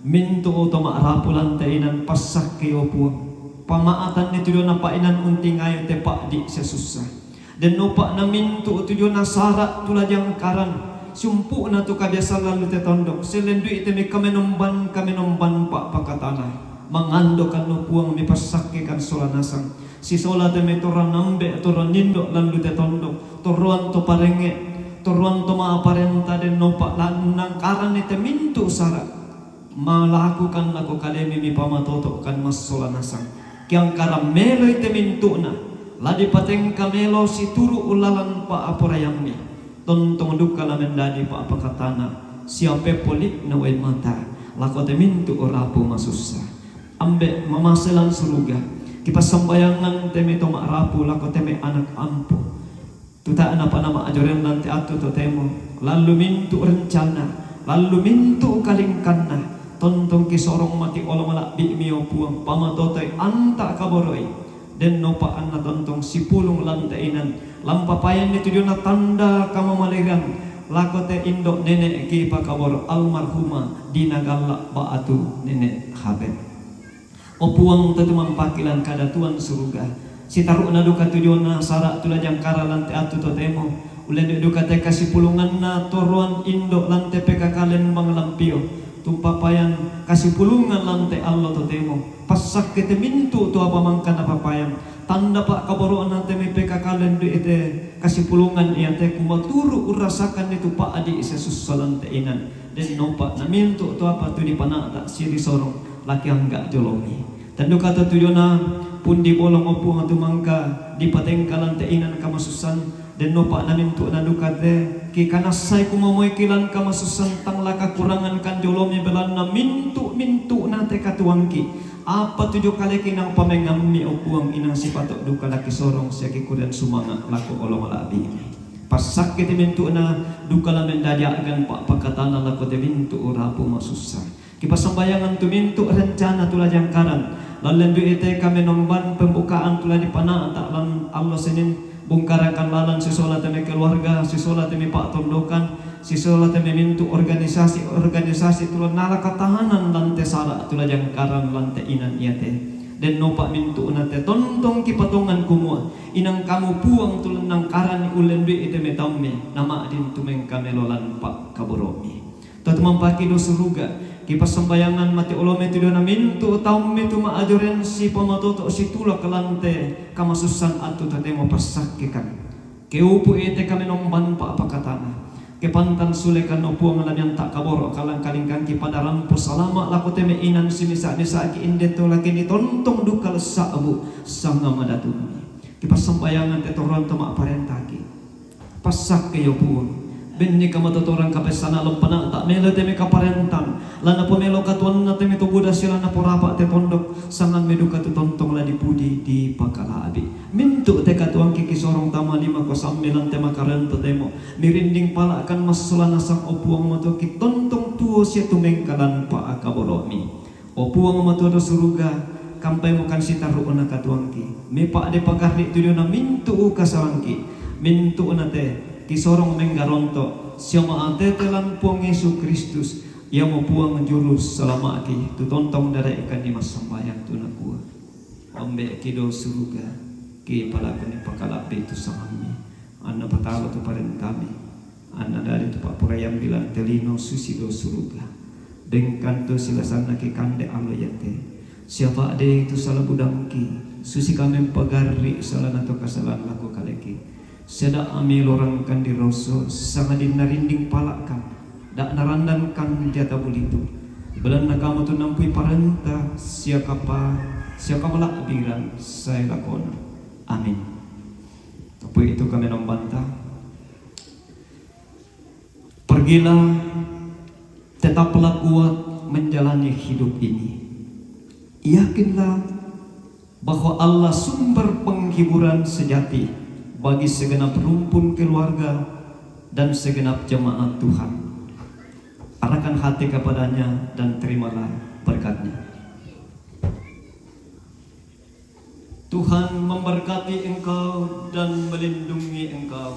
mintu utama rapulan teinan pasak ke opuang pamaatan ni tujuan apa inan unting ayo te pak di sesusah den nopa na mintu tujuan na sarak tulajang karan sumpu na tu kabiasa lalu te tondok selendu ite me kamenomban pak pakatana mangandokan no puang me pasakikan solanasang si sola te me toran nambe toran nindo lalu te tondok toruan to parenge toruan to maaparenta den nopak lanang karan ite mintu sara malakukan lako kalemi mi pamatoto kan mas solanasang kiang karam melo ite mintu na ladi pateng kamelo si turu ulalan pa aporayami tontong duka lamen dadi pa apakatana siape polik na way mata lako te mintu orapu masusa ambe mamaselan suruga kipasambayangan teme to maarapu lako teme anak ampu tuta ana pa nama ajoren nanti atu to temo lalu mintu rencana lalu mintu kalingkanna tontong kisorong mati olah malak bi mio puang pamatotoy anta kaboroi den nopaan na tontong sipulong lantainan lampapayan ni tujuh na tanda kamamaliran lakote indok nenek ki pakabor almarhumah dinagala baatu nenek Habib opuang tetumang pakilan kada tuan surga si taruh na duka tujuh na sarak tulajang kara lante atu totemo ulen duka te kasih pulungan na toruan indok lante pekakalen bang lampio tumpapayan kasih pulungan lante Allah totemo pasak kete mintu tu apa mangkan apa payang tanda pak kaboroan nate me pekakalen du ite kasih pulungan ia te kumaturu urasakan itu pak adi Yesus salante inan den nopa na mintu tu apa tu di panak tak siri sorong laki enggak jolomi tendu kata tujona pun di bolong opung atu mangka di patengkalan te inan kamasusan den nopa na mintu na dukate ki kana sai kumamoy kilan kamasusan tang laka kurangan kan jolomi belan na mintu nate katuangki apa tujuh kali kinang pamengami opuang inang sipatok duka laki sorong siaki kudan sumanga laku olong labi pasak kita mintu na duka la mendadiakan pak pakatana laku te mintu urapu masusah kipas sembayangan tu mintu rencana tula jangkaran lalu ite kami nomban pembukaan tula di panah tak lan Allah senin bungkarakan lalan sisola teme keluarga sisola teme pak tondokan sisola teme mintu organisasi tula nala katahanan lante sara tula jangkaran lante inan iate dan nopak mintu nate tontong kipatongan kumua inang kamu puang tulen nang karan ulen du ite metamme nama adin tumeng kamelolan pak kaboromi tatu mampaki do suruga kipas sembayangan mati olome tu dona mintu taume tu maajoren si pamatoto si tula kelante kamasusan atu tatemo pasakikan keupu ite kami nomban pa apa katana kepantan sulekan opuang yang tak kaboro kalang kalingkan ki pada lampu salama laku teme inan simisa ki indeto laki ni tontong dukal saabu sanga madatumi kipas sembayangan te toron tama parentaki pasak ke yopuang benni kamatotorang kapesana lompana tak melo teme kaparentam lana pomelo katuan na teme tubuda sila na porapa te tondok sangan meduka tu tontong la dipudi di pakalabi mintu te katuang kiki sorong tama lima ko sambilan tema karento temo mirinding pala akan masulana sang opuang mato ki tontong tuo sia tumengkalan pa akaboromi opuang mato do suruga kampai mokan sitaru ona katuang ki me pa de pagarri tu na mintu kasawangki mintu na te kisorong menggaronto siapa ante telang puang Yesus Kristus ia mau puang jurus selama aki tu tontong dari ikan di mas sembayang tu nak kuah ambe kido suruga ki palaku ni pakalape tu sahami anna patalo tu parentami anna dari tu pak purayam bilang telino susi do suruga dengkan tu silasana ki kande alo yate siapa ade itu salah budangki susi kami pagari salah nato kesalahan laku kaleki seda amil orang kan diroso sama dinarinding palakan dak narandan kan jata bulitu belan na kamu tu nampui parenta siapa malak biran saya lakona amin tapi itu kami membantah pergilah tetaplah kuat menjalani hidup ini yakinlah bahwa Allah sumber penghiburan sejati bagi segenap rumpun keluarga dan segenap jemaat Tuhan. Arahkan hati kepadanya dan terimalah berkatnya. Tuhan memberkati engkau dan melindungi engkau.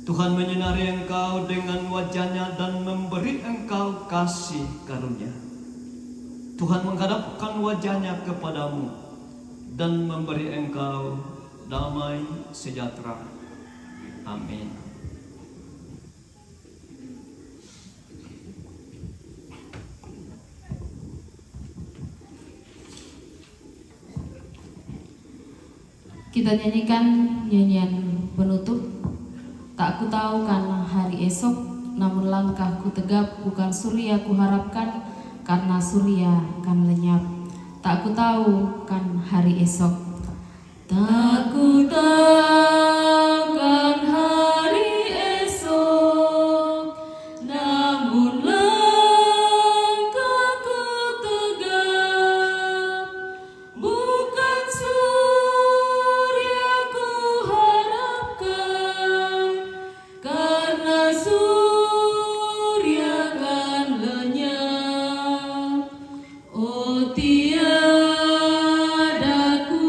Tuhan menyinari engkau dengan wajahnya dan memberi engkau kasih karunia. Tuhan menghadapkan wajahnya kepadamu dan memberi engkau damai sejahtera. Amin. Kita nyanyikan nyanyian penutup. Tak ku tahu kan hari esok, namun langkahku tegap, bukan surya ku harapkan, karena surya kan lenyap. Tak ku tahu kan hari esok. Tak ku takkan hari esok, namun langkahku tegap, bukan surya ku harapkan, karena surya kan lenyap. Oh tiada ku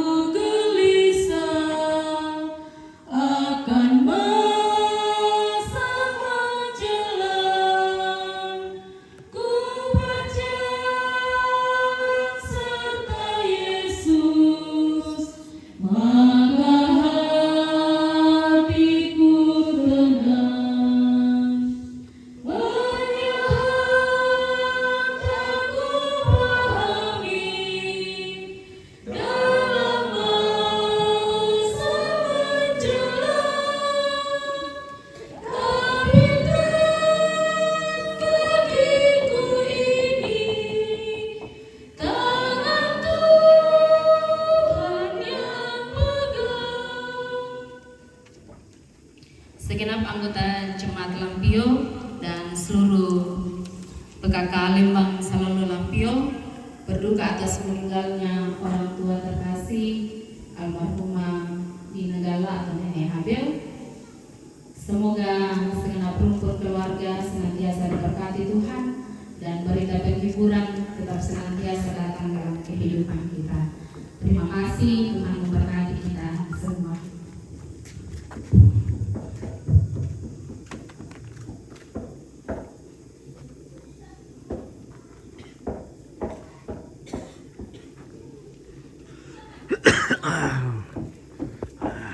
berduka atas meninggalnya orang tua terkasih almarhumah Dina Gala atau Nenek Habel. Semoga segenap rumpun keluarga senantiasa diberkati Tuhan dan berita penghiburan tetap senantiasa datang dalam kehidupan kita. Terima kasih, Tuhan memberkati kita semua.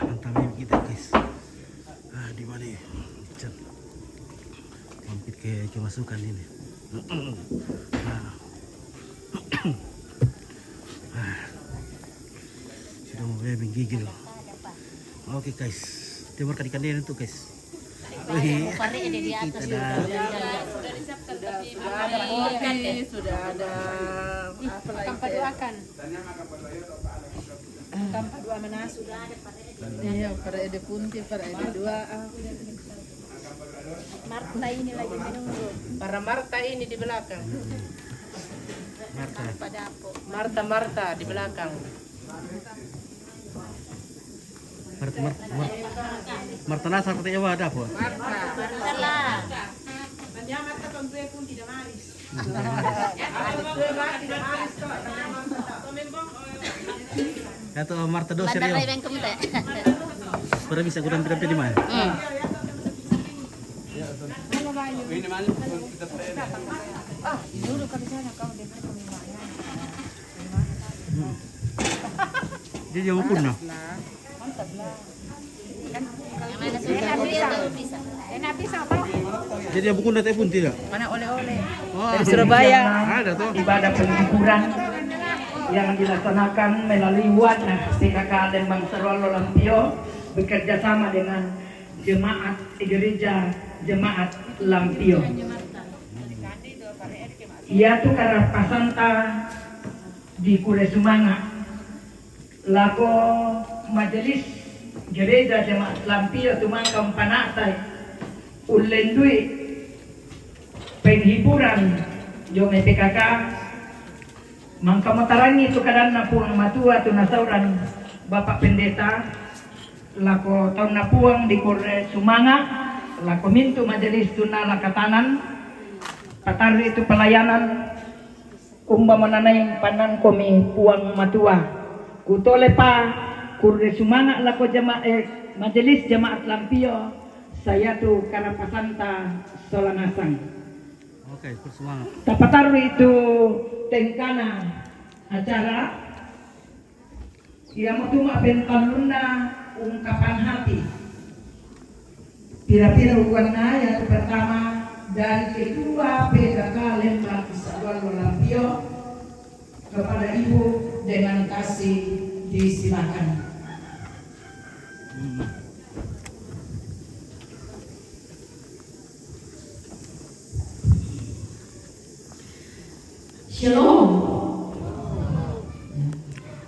Mantap kita guys. Di mana ya? Cet. Mampir ke kemasukan ini. Sudah mau menggigil. Oke guys, timurkan ikan ini tuh guys. Wih, kita dah. Sudah ada apa lagi? Kampaduakan. Kampadua mana sudah ada iya, para ede punti, para ede dua. Marta ini lagi menunggu. Para Marta ini di belakang. Marta di belakang. Marta Nasar katanya ada apa? Salah. Kata Marta do Bandar serius. Rebeng Kemute. Pernah bisa kurang berapa di mana? Dia jauh pun no. Yang mana sudah bisa. Jadi dia bukan datang pun tidak. Mana oleh-oleh? Oh, Dari Surabaya. Ada tuh. Ibadah penghiburan yang dilaksanakan melalui Wadah PKK Lembang Serolo Lampio bekerja sama dengan Jemaat Gereja Jemaat Lampio. Ia tu karena pasanta di Kure Sumanga lako majelis Gereja Jemaat Lampio tumangkang panatay ulendui penghiburan yung PKK mangkamatarangi itu kadang napuang matua tu nasauran Bapak Pendeta lako tahun napuang di Kure Sumanga lako mintu majelis tuna lakatanan pataru itu pelayanan umba mananay panan komi puang matua kutole pa Kure Sumanga lako majelis Jemaat Lampio saya tu Karapasanta Solanasang. Oke, semangat. Tapataru itu tengkana acara yang matuma bentaluna ungkapan hati. Pira-pira warna yang pertama dari kedua PKK Lembang Serolo Lampio kepada Ibu dengan kasih disilakan. Shalom.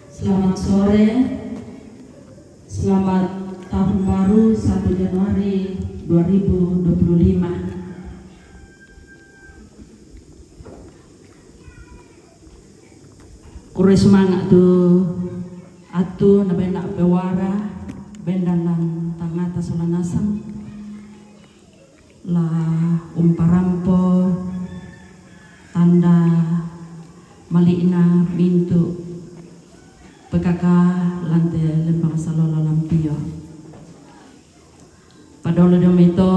Selamat sore. Selamat tahun baru 1 Januari 2025. Kure semangat tu atu na benda bewara bendalan tangata Solanasang la umparampo tanda malina mintu PKK lante Lembang Serolo Lampio. Padolo domito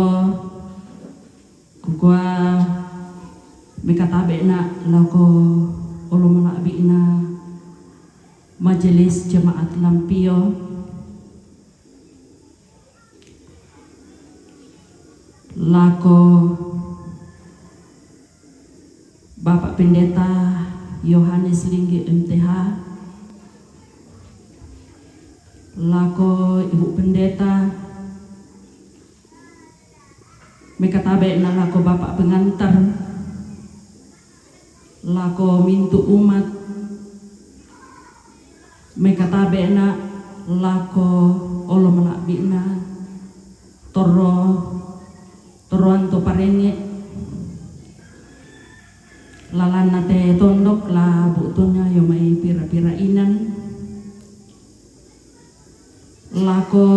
kukua mikatabe na lako olomalabi na Majelis Jemaat Lampio lako Bapak Pendeta Yohanes Linggi MTH lako Ibu Pendeta Mekatabe na lako Bapak Pengantar lako mintu umat Mekatabe na lako olo malakbi na toroan to parenge lalana te tondok la butunya yo may pira-pira inan lako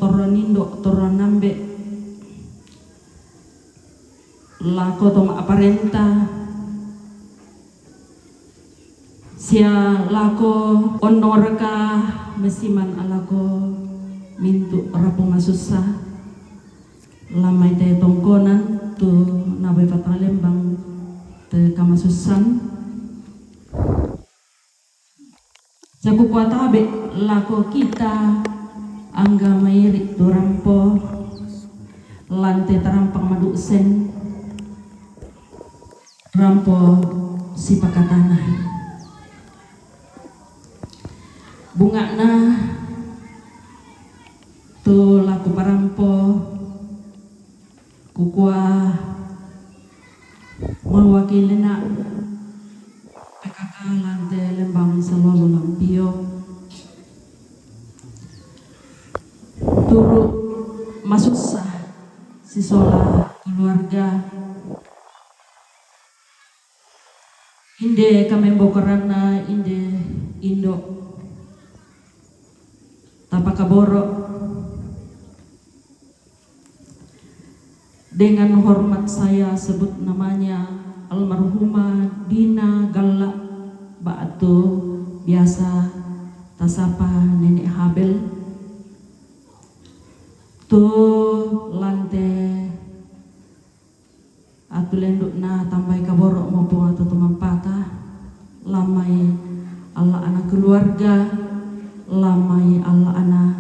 toronindo toronambe lako tong aparenta sia lako onorka mesiman alako mintu rapong asusah lamay te tongkonan tu nabe patalembang te kamasusan sa kukwatabe lako kita angga mairik turampo lante terampang madusen rampo si pakatana bunga na tu laku parampo kukua mewakili na PKK lante lembang selalu lampio turut masusah si sola keluarga inde kami bokorana inde indo tapakaboro dengan hormat saya sebut namanya almarhumah Dina Galla Batu biasa tasapa Nenek Habel tu lante atu lenduk na tambai kaboro maupun atu tumampata lamai Allah anak keluarga lamai Allah anak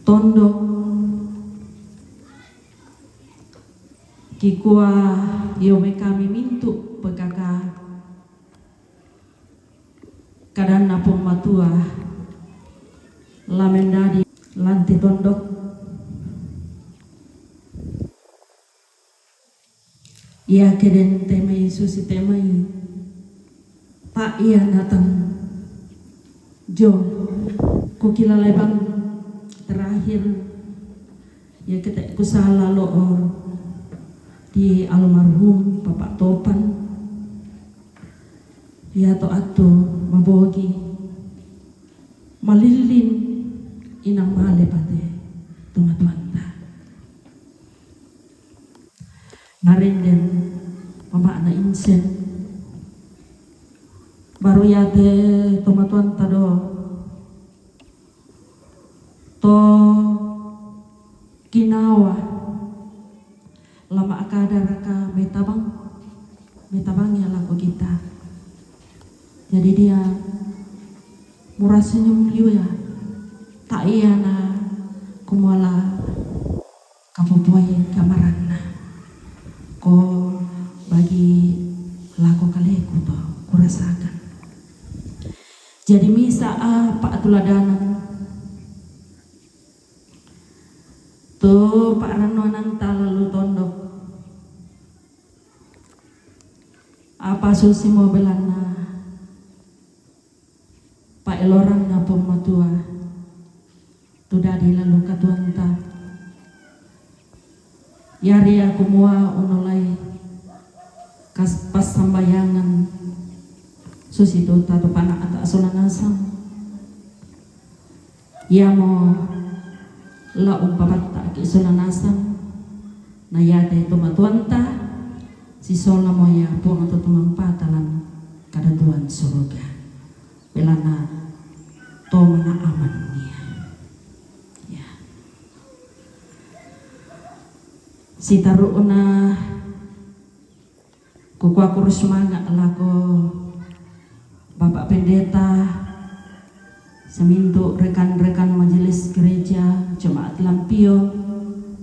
tondok kikua yome kami mintu PKK kadang napong matua lamendadi lanti tondok ia keden temai susi temai pak ia datang jo kukila lebang terakhir ya ketek kusala loor di almarhum Bapak Topan ya to atu mabogi malilin inang male pate tumatuanta narinden mama na insen baru yate tumatuanta do to kinawa lama akadaraka metabang ya laku kita jadi dia murah senyum liu ya tak iya na kumala kapupuai kamarana ko bagi laku kaleku to kurasakan jadi misa pak tuladanan tuh pak ranonan talalu tondok apa susi mau belana pak eloran napong matua tu dadi lalu katuanta yari aku mua unolai kas pas sambayangan susi tu tatu panak ata asunanasang ya mo la umpapatta ki sunanasang na yade tumatuanta si sola moya puang atau tumampatalan kada Tuhan surga belana to mana aman niya ya si taruuna kukua kurus semangat lako Bapak Pendeta semintu rekan-rekan majelis gereja jemaat Lampio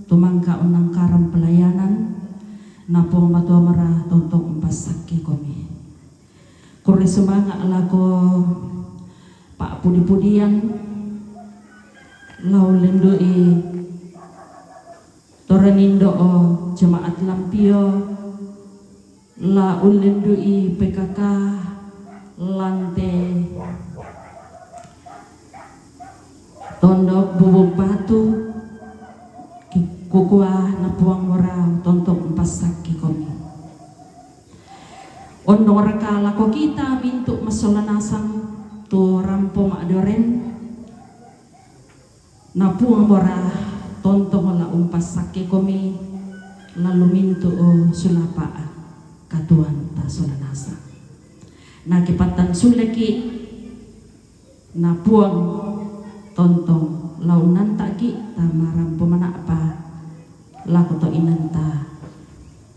tumangka unang karam pelayanan napong matua merah tontok empas saki komi kuri semangat lako Pak Pudi-pudian lau lendui torenindo jemaat Lampio la ulendui PKK lante tondok bubuk batu kukua napuang morau tontok empas saki komi Ondong rekala ko kita mintu masolanasang tu rampo madoren napuang bora tontong la umpas sake komi lalu mintu sulapa katuan ta solanasa nakipatan suleki napuang tontong launan taki tamaram pemana apa laku to inanta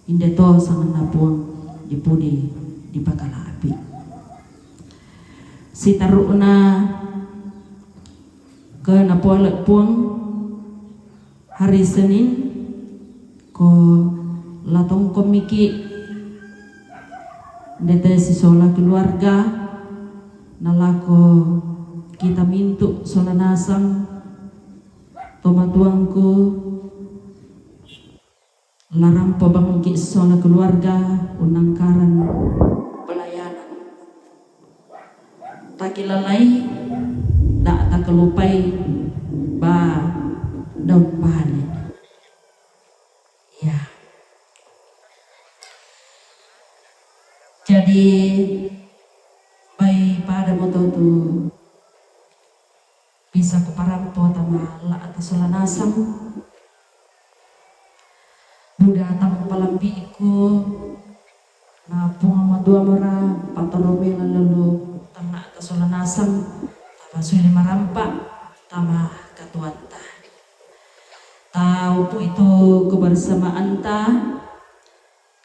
indeto sangan napuang dipudi di bakala api si taruna ke napuang puang hari Senin ko latong komiki dete si sola keluarga nalako kita mintu solanasang tomatuangku larang pabangki sola keluarga unangkaran pelayanan takilalai tak tak kelupai ba daun panen ya. Jadi baik pada moto tu bisa kuparampo tama la atas solanasam buda tamu palambiku na punga madua mora patorobe lalu tama atas solanasam tama suili marampa tama katuanta tahu po itu kebersamaan ta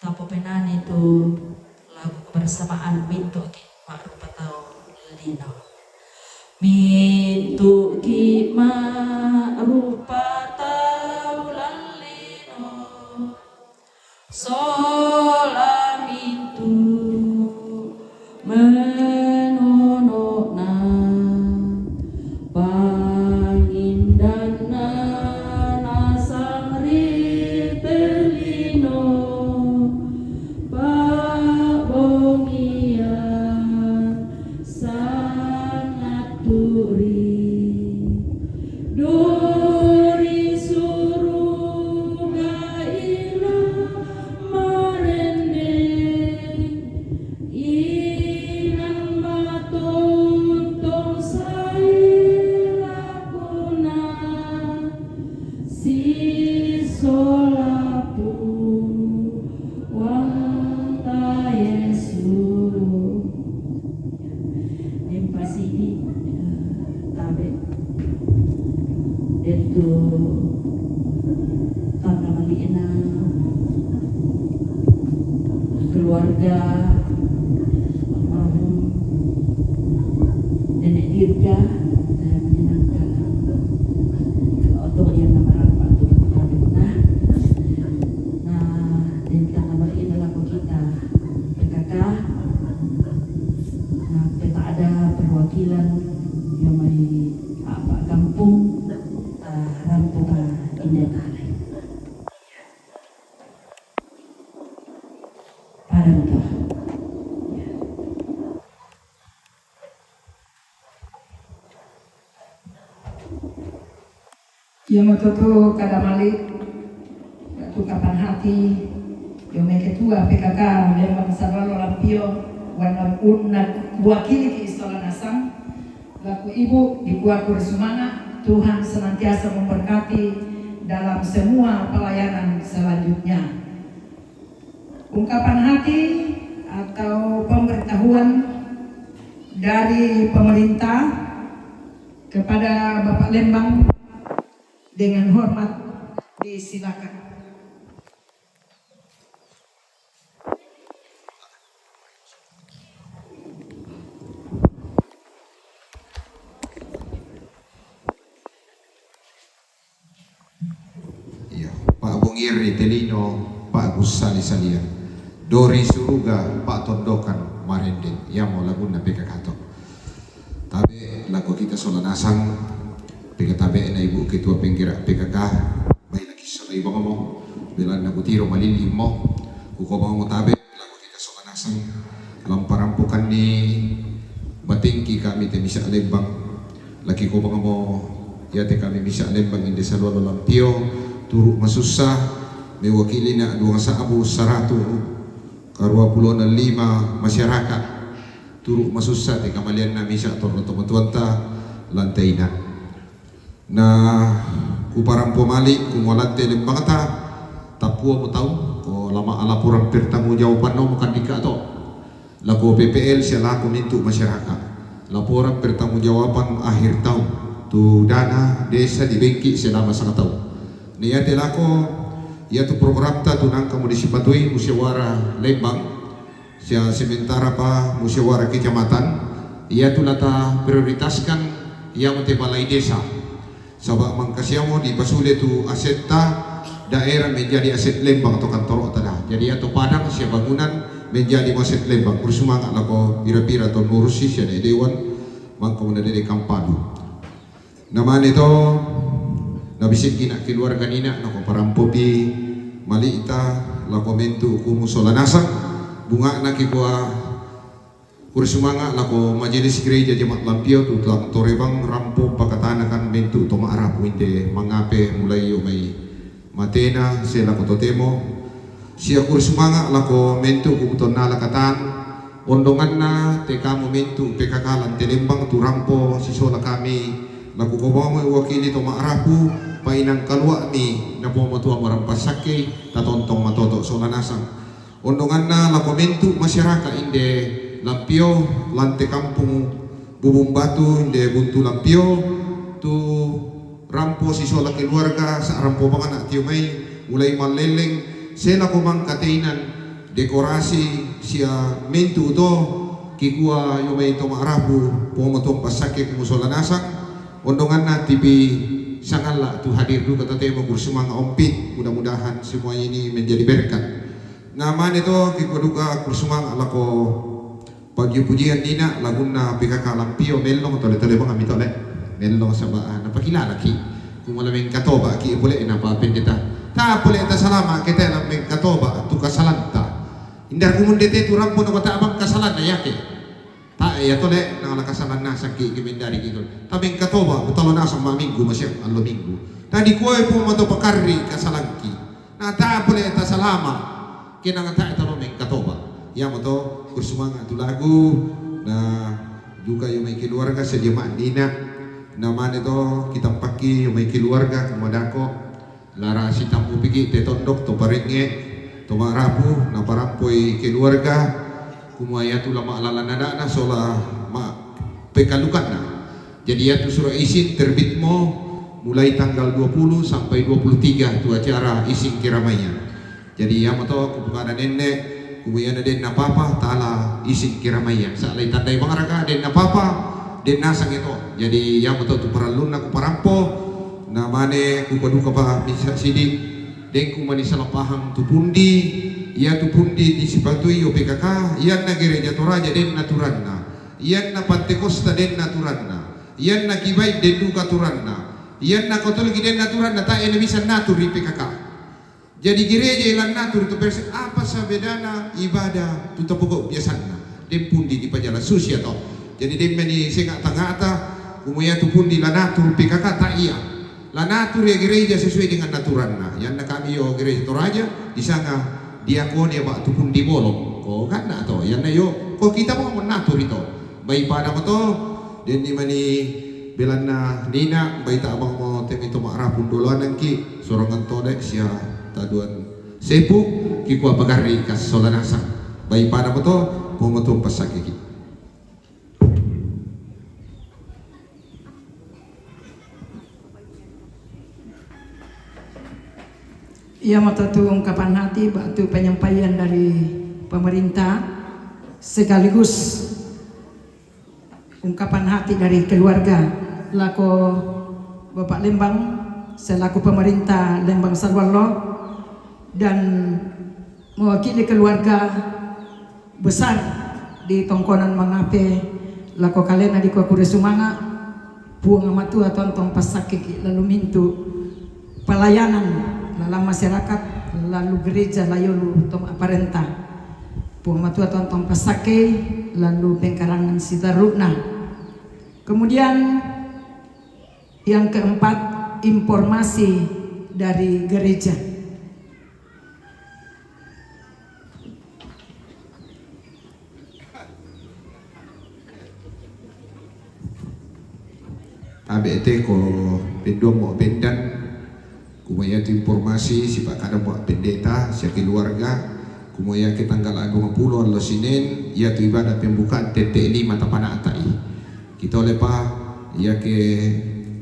tapo penan itu lagu kebersamaan mintu ma'rupa tau lino mintu ki ma'rupa tau lino sola mintu menonokna pangindana nasang ritelino babongian sangat duri suruh gaila marendeng inang matontong sailakuna si solapu wanta Yesus empasini tabe itu tanda maliina keluarga almarhum nenek Dirga dan menyenangkan untuk yang nama Pak Tuhan nah dan tanda maliina laku kita PKK nah kita ada perwakilan yang mai apa kampung rampuka indenale pada muka yang tutu kada malik tu kapan hati yang ketua PKK Lembang Saralo Lampio wana unna wakili ki Solanasang laku ibu di kuakur semangat Tuhan senantiasa memberkati dalam semua pelayanan selanjutnya. Ungkapan hati atau pemberitahuan dari pemerintah kepada Bapak Lembang dengan hormat disilakan. Pak Bungir Telino, Pak Gusali Salia, Dori Suruga, Pak Tondokan, Marenden, Yamo Laguna PKK. Tabe lagu kita Solanasang, PKTB na ibu ketua penggerak PKK, baik lagi salah ibu ngomong, bilang nagu tiro malili mo, kuko mo tabe lagu kita Solanasang, lamparampukan ni batingki kami te bisa Lembang, lagi ko mo yate kami bisa Lembang indi sa Lolo Lampio. Turuk masusah mewakili na duang sa abu saratu ke-25 masyarakat turut masusat di kamalian na misa torno teman-teman ta lantai na kuparang pumali kumwalante limbang ta tapua mo tahu ko lama ala purang pertanggung jawaban no makan dika to laku PPL siya laku mintu masyarakat laporan pertanggung jawaban akhir tahun tu dana desa di bengki selama 1 tahun niya telako ia tu program ta tunang kamu disipatui musyawarah Lembang sia sementara pa musyawarah kecamatan ia tu lata prioritaskan yang te balai desa sabab mangkasiamo di pasule tu aset ta daerah menjadi aset Lembang atau kantor tada jadi atau padang sia bangunan menjadi aset Lembang bersemangat lako pira-pira atau ngurusi sia dewan mangko menjadi kampadu nama itu nabisik kina keluarga nina nako parampopi mali ita lako mentu kumu solanasa bunga na kibua kursumanga lako majelis gereja jemaat lampio tu telah torebang rampo pakatanakan mentu toma arap winde mangape mulai umay matena se lako totemo sia kursumanga lako mentu kumuton nalakatan ondongan na teka momentu PKK lantai Lembang tu rampo sisola kami laku kobamu wakili toma arapu painang kalwa mi na pomotua marampas sake tatontong matoto solanasang ondongan na lakomentu masyarakat inde Lampio lante kampung Bubung Batu inde buntu Lampio tu rampo sisola keluarga sa rampo bangan tio may mulai maleleng sela komang kateinan dekorasi sia mentu to kikua yo may tomarapu pomotong pasake kumusola nasang ondongan na tipi sangala tu hadir du kata temo bersumang ompit mudah-mudahan semuanya ini menjadi berkat nama itu kikuduka kursumang alako pagi pujian dina laguna PKK Lampio melong tole-tole bang ami tole melong sabaan napakilala ki kumalameng katoba ki boleh napa pendeta ta boleh ta salama kita lameng katoba tu kasalanta indar kumundete tu rampo no kata abang kasalan na yake ta ya tole na kasalan na sakki kimendari gitu tabeng katoba utalo na sa minggu masih allo minggu tadi kuai po mato pakarri kasalanki na ta boleh ta salama kinang ta italo meng katoba yang moto kursumanga tu lagu na juga yung may keluarga sa jemaat dina naman ito kitang paki yung may keluarga kumadako lara si tamu pigi te tondok to paringe to marapu na parampoy keluarga kumaya tu lama alalanada na sola ma pekalukan na jadi ya tu surah isin terbit mo mulai tanggal 20 sampai 23 tu acara isin kiramaya jadi yang moto kebukaan nenek kemudian den na papa tala isin kiramaya salay tandai mangaraga den na papa den nasang ito jadi yang moto tu paralun na kuparampo na mane kupaduka pa bisa sidik den kumani salapahang tu pundi ia tu pundi di sipatui o PKK iyan na gereja toraja den naturanna iyan na Pantekosta den naturanna iyan na kibay den duka turanna iyan na kotolgi den naturanna ta ene bisa naturi PKK jadi gereja ilan natur itu persen apa sabedana ibadah tu tapoko biasana dem pundi di pajala susi atau jadi dem meni sengat tangata umuya tu pundi la natur PKK ta iya la natur ya gereja sesuai dengan naturanna yang na kami yo gereja toraja di sana diakoni ba tu pundi bolong ko kan atau yang na yo ko kita mau menatur itu baik pada moto den di mani belana nina baik ta abang mau tem itu makrapun duluan ki sorongan todek sia taduan sepu kikua bagari kas solanasa bayi pada moto pomoto pasake ki ia matatu ungkapan hati batu penyampaian dari pemerintah sekaligus ungkapan hati dari keluarga lako Bapak Lembang selaku pemerintah Lembang Salwallo dan mewakili keluarga besar di Tongkonan Mangape lako kalena di Kuakure Sumanga puang matua tontong pasake lalu mintu pelayanan dalam masyarakat lalu gereja layolu tong aparenta puang matua tontong pasake lalu pengkarangan sitaruna kemudian yang keempat informasi dari gereja ABT ko pindong mo pendan kumaya tu informasi si Pak Kadang Pak Pendeta si keluarga kumaya ke tanggal 20 Allah Senin ia tu ibadah pembukaan TT 5 tapana atai kita lepa ia ke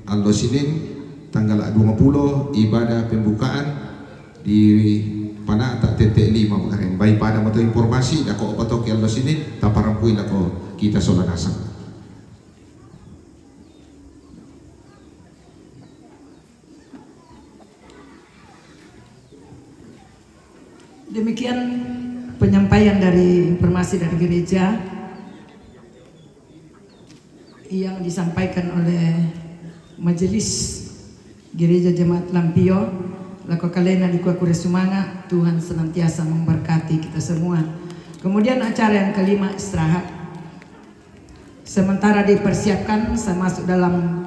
Allah Senin tanggal 20 ibadah pembukaan di pana tak TT 5 kemarin baik pada moto informasi dak ko patok Allah Senin taparampui lako kita solat asar. Demikian penyampaian dari informasi dari gereja yang disampaikan oleh Majelis Gereja Jemaat Lampio. Lako kalena di Kuakure Sumanga, Tuhan senantiasa memberkati kita semua. Kemudian acara yang kelima istirahat. Sementara dipersiapkan, saya masuk dalam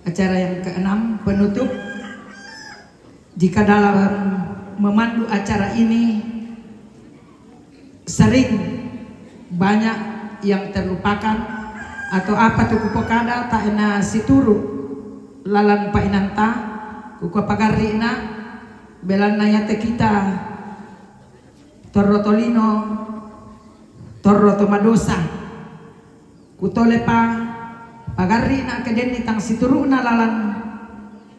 acara yang keenam penutup. Jika dalam memandu acara ini sering banyak yang terlupakan atau apa tu kupokada tak ena situru lalan painanta kuko pagarina belan nayate kita torrotolino torrotomadosa kutolepa pagarina kedeni tang situru na lalan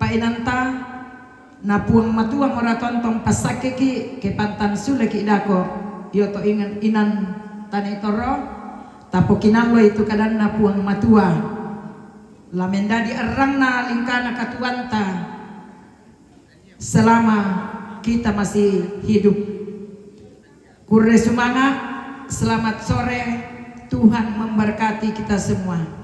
painanta napuang matuang oraton tong pasake ki ke pantan sule ki dako yo to ingan inan tani toro tapo kinangwa itu kadan napuang matua lamenda di erang na lingkana katuanta selama kita masih hidup. Kure Sumanga, selamat sore, Tuhan memberkati kita semua.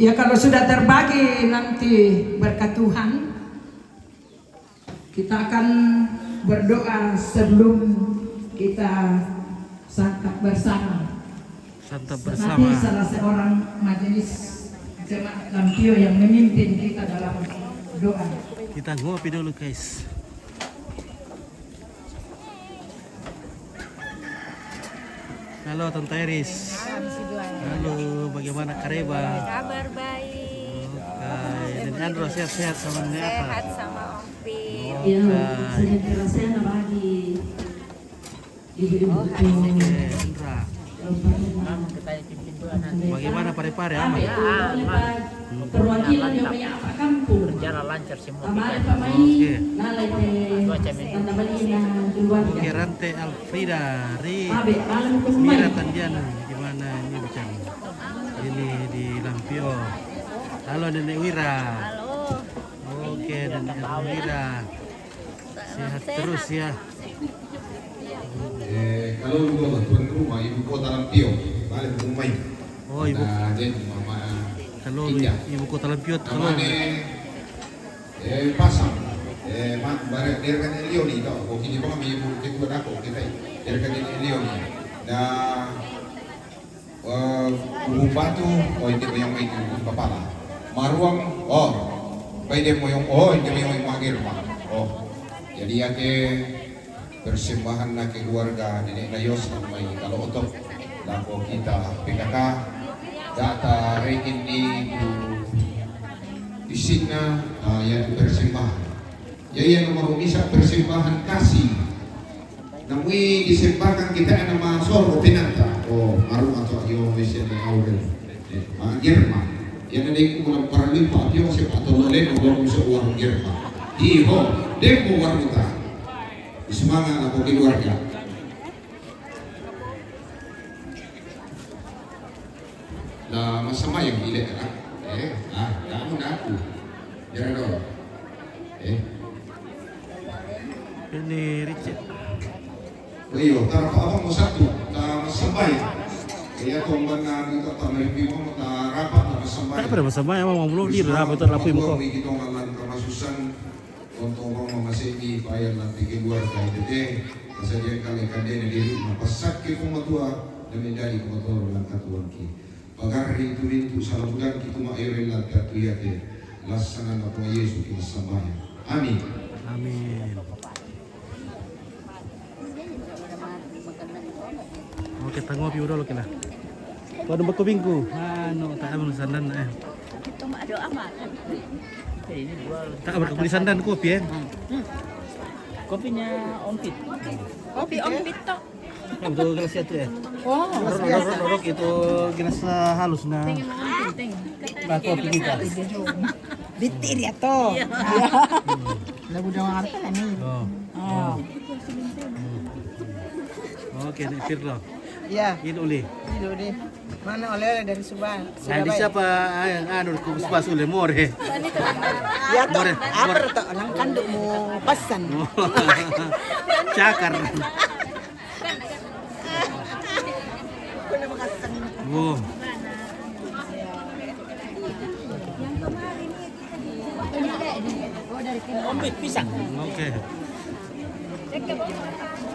Ya kalau sudah terbagi nanti berkat Tuhan, kita akan berdoa sebelum kita santap bersama. Santap Nanti bersama. salah seorang majelis jemaat Lampio yang memimpin kita dalam doa. Kita ngopi dulu guys. Halo Tante Iris. Halo, bagaimana Kareba? Kabar baik. Oke, dan Andro sehat-sehat sama ini apa? Sehat sama Om Pip. Ya, Oke. saya dirasa bagi ibu-ibu Oke, Andra. Bagaimana pare-pare aman? perwakilan yang punya apa kampung. Jalan lancar semua. Oke. Oke, Oke, Rante Alfrida, Ri, Abe, malam ke Mira Tandiana, gimana ini bicara? Ini di Lampio. Halo Nenek Wira. Halo. Oke, Nenek Wira. Sehat terus ya. Kalau tuan rumah ibu kota Lampio balik ke rumah Oh, ibu. nah jadi mama Kalau Indah. ibu kota Lampio, kalau namanya pasang barang derkan Elioni tau kok kini bang ibu kedua aku kita derkan Elioni nah Ubu batu oh ini yang itu kepala maruang oh baik dia moyong oh ini yang magir oh jadi ya ke persembahan na keluarga nenek Nayos namai kalau untuk lako kita PKK data rekin di sini yang persembahan jadi yang nomor bisa persembahan kasih namun disembahkan kita nama soro pinanta oh maru atau yo mesin aurel Germa yang ada yang kurang paralipa yo atau lolen ngomong seorang Germa iho demo waruta semangat aku keluarga. Lah masama yang gila kan? Kamu aku. Jangan dong. ini Richard. Oh iya, tar apa mau satu, tar masambay. Kaya tumbang na dito tar may bimo mo tar rapat Tak pada bersama yang mau belum dir apa itu lapui muka. Kita ngalan kamasusan untuk orang masih bayar nanti keluar kaya dede. Kesajian kali kandene diri mapasak ke kumatua dan menjadi kumatua langkah tuan ki. Pagar rintu salamudan kita mairin langkah tuyate. Laksana nama Yesus kita sambaya. Amin. Amin. Oke, tanggung api udah lo kena. Kau ada bako bingku. Ano, tak ada sandan Itu mah doa mah. Tak ada beli sandan kopi Kopinya ompit. Kopi ompit toh. Betul gelas itu ya. Oh, Rorok itu gelas halus nah. Nah, kopi kita. bitir ya toh. Lagu jangan apa nih. Oh. Oke, nih Firlo. Ya, Ini uli. itu deh. Mana oleh dari Subang? Nah, di siapa yang anu pas uli more. Ya toh, apa toh nang kanduk mau pesan. Cakar. Oh. Ombit pisang. Oke.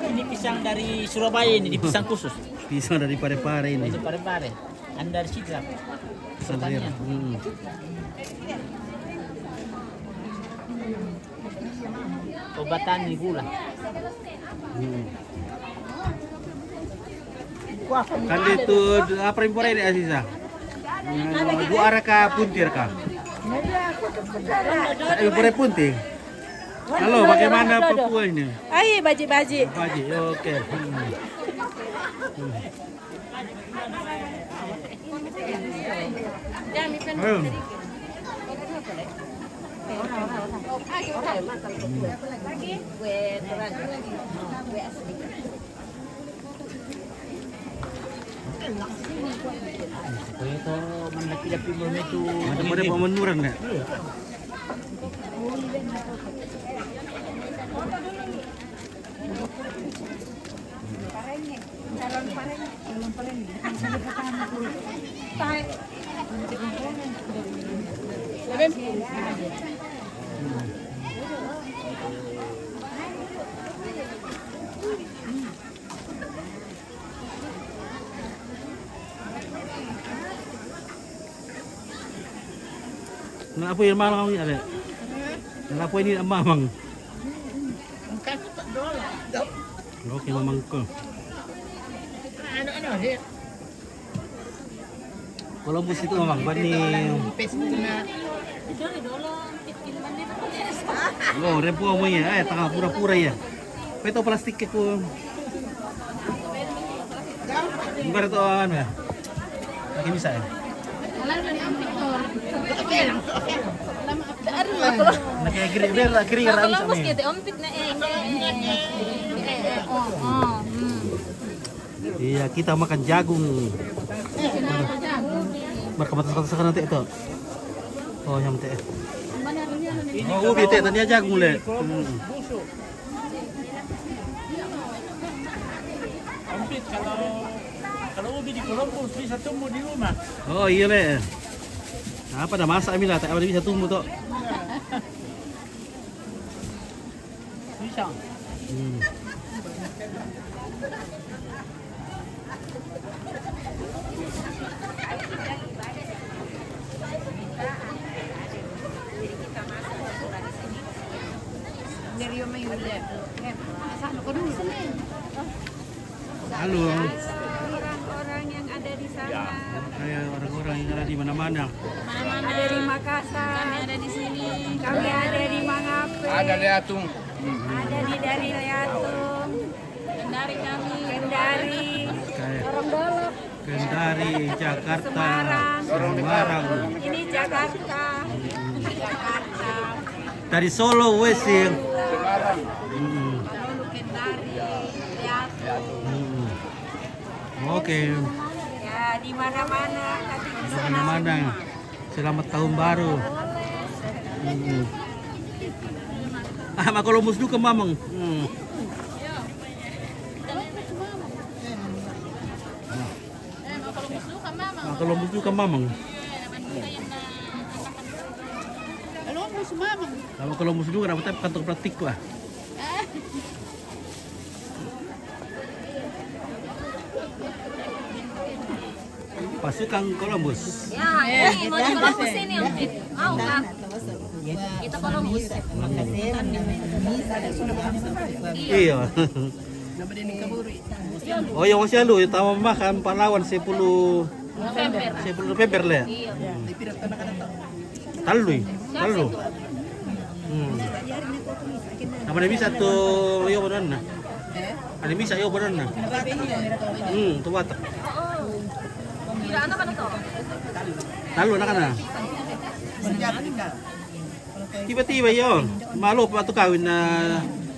Ini pisang dari Surabaya ini, di pisang khusus. Pisang dari Parepare ini. Itu pare-pare. Anda dari sidrap. Sandir. Pertanian. Obatan ini gula. Kan itu apa impor ini Aziza? Bu arah ka puntir ka? Impor punting. Halo, bagaimana Papua ini? Ai baji-baji. Baji, oke. Itu mendapi belum itu. Ada pemenuran ya? Nah, apa yang malang ini ada? Nah, apa ini mamang? Oke, mamang ko. Kalau bus itu mamang, bani. Oh, repo mo ya, tengah pura-pura ya. Peto plastik ko. Bukan itu ano ya? Lagi bisa ya? Nah, kayak kiri rami sama ya. Iya, kita makan jagung. Berkemas-kemas nanti itu. Oh, yang teh. Oh, ubi teh tadi jagung le. Ompit kalau ubi di Columbus bisa tumbuh di rumah. Oh, iya le. Apa dah masak Amila, tak ada bisa tumbuh toh. Pisang. Halo. Orang-orang yang ada di sana. Kayak orang-orang yang ada di mana-mana. Ada di Makassar. Kami ada di sini. Kami ada di Mangape. Ada Leatung. Ada di dari Leatung. Kendari kami. Kendari. Kayak Orang Dolok. Kendari, Jakarta, Semarang. Semarang. Ini Jakarta. Jakarta. Dari Solo Wesing. Semarang. Lalu Kendari. Leatung. Oke. Ya di mana-mana. Kami di Di sana. mana-mana. Selamat tahun baru. Ah, kalau musdu ke mamang. Kalau musdu ke mamang. Ano mo sumamang? Sama Columbus juga dapat kantong plastik ko ah. Pasukan Columbus. Ya, ini mau Columbus ini Om. Mau kan? Kita Columbus. Iya. Oh yang masih lalu, ya tahu makan pahlawan 10 November lah. Talu. Apa dia bisa tuh yo benar nah. Ada bisa yo benar nah. Tuh batak. Kira anak kan to? Talu nak kana. Tiba-tiba yo, malu pa to kawin na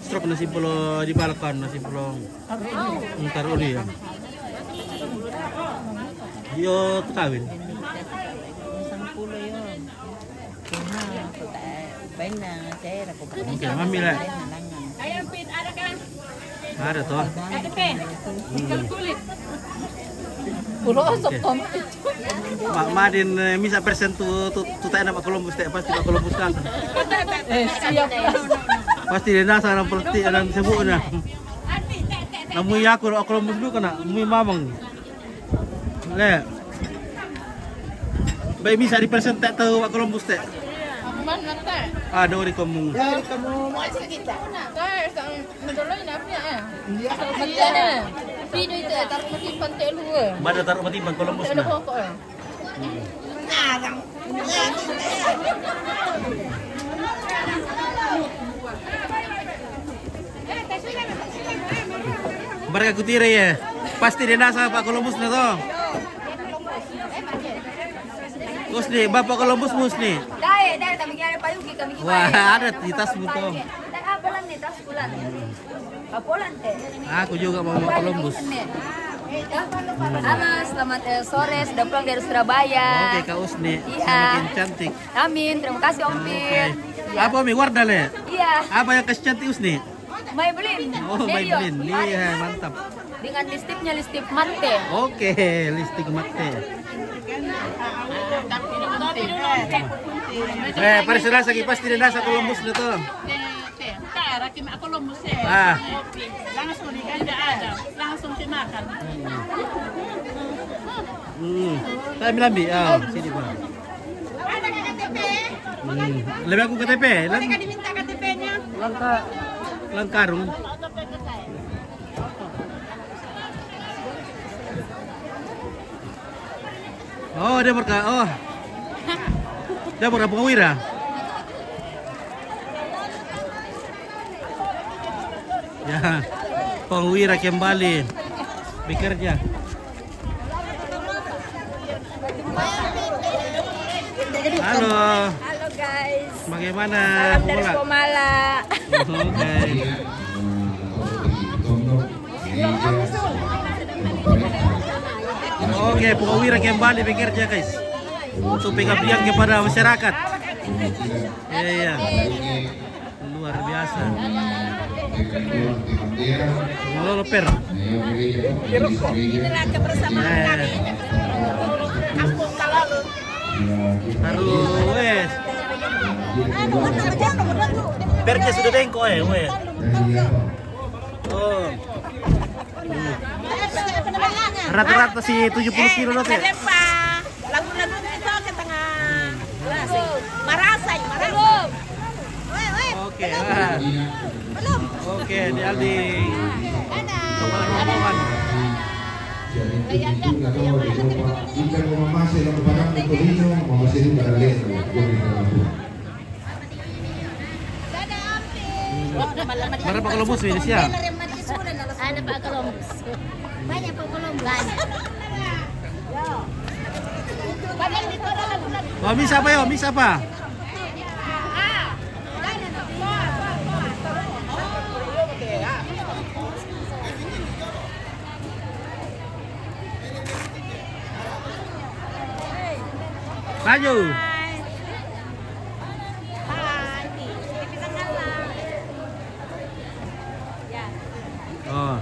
stroke na simpulo di balakon na simpulo. Ntar uli ya. Yo to kawin. Oke, mami lah. Ayam pit ada kan? Ada toh. KTP. Ikan kulit. Puro osok tom. Mak Madin misa persen tu tayo na Pak Columbus tayo pasti Pak Columbus kan. Siap. Pasti dia nasa ng plastik ng sebu na. Namuy ako Columbus dulu kana, muy mamang. Le. Bay misa di persen tayo Pak Columbus tayo. Mana teh? Ada ori kamu. Dari kamu mau kita. Teh sang medoloy na apnya eh. Iya. Pino itu taruh mati pantai lu. Bada taruh mati Pak Columbus Ada na. pokok eh. Barang kutire ya. Pasti dia nasa Pak Columbus na to. Terus nih, Bapak Columbus mus nih. Dai kami kaya payuki kami kaya. Wah, ada di tas buto. Tak apalan nih tas bulan. Apolan teh. Aku juga mau Pak Columbus. Halo, selamat sore, sudah pulang dari Surabaya. Oke, Kak Usni. Iya. Semakin cantik. Amin, terima kasih Om Oke. Pit. Apa Mi Wardah le? Iya, Apa yang kasih cantik Usni? Maybelline. Oh, Nerion. Maybelline. Iya, mantap. Dengan listipnya listip mate. Oke, listrik mate. Parisulah lagi pasti dia nasa Columbus na to. Rakim ako Columbus eh. Ah. Langsung tidak ada. Langsung dimakan. Lambi. Oh, sini Pak. Ada KTP? Lebih aku KTP. Mereka diminta KTP-nya. Langkarung. Oh, dia berkah. Oh. Dia berkah pengawira. Ya, pengawira kembali bekerja. Halo. Halo guys. Bagaimana? Salam dari Komala. Oke. Oke, pengawira kembali bekerja guys. Untuk pengabdian kepada masyarakat. Iya. Luar biasa. Ngeloloper. Inilah kebersamaan kami. Kampung Kalalu. Taruh wes. Perja sudah dengko wes. Oh. Rata-rata sih 70 kilo loh teh. Lagu-lagu itu ke tengah. Marasai. Oke. Oke, di Aldi. Rombongan. Mana Pak Columbus ini siap? Ada Pak Columbus. Banyak Pak Columbus. Oh, Miss apa ya? Miss apa? Maju. Oh.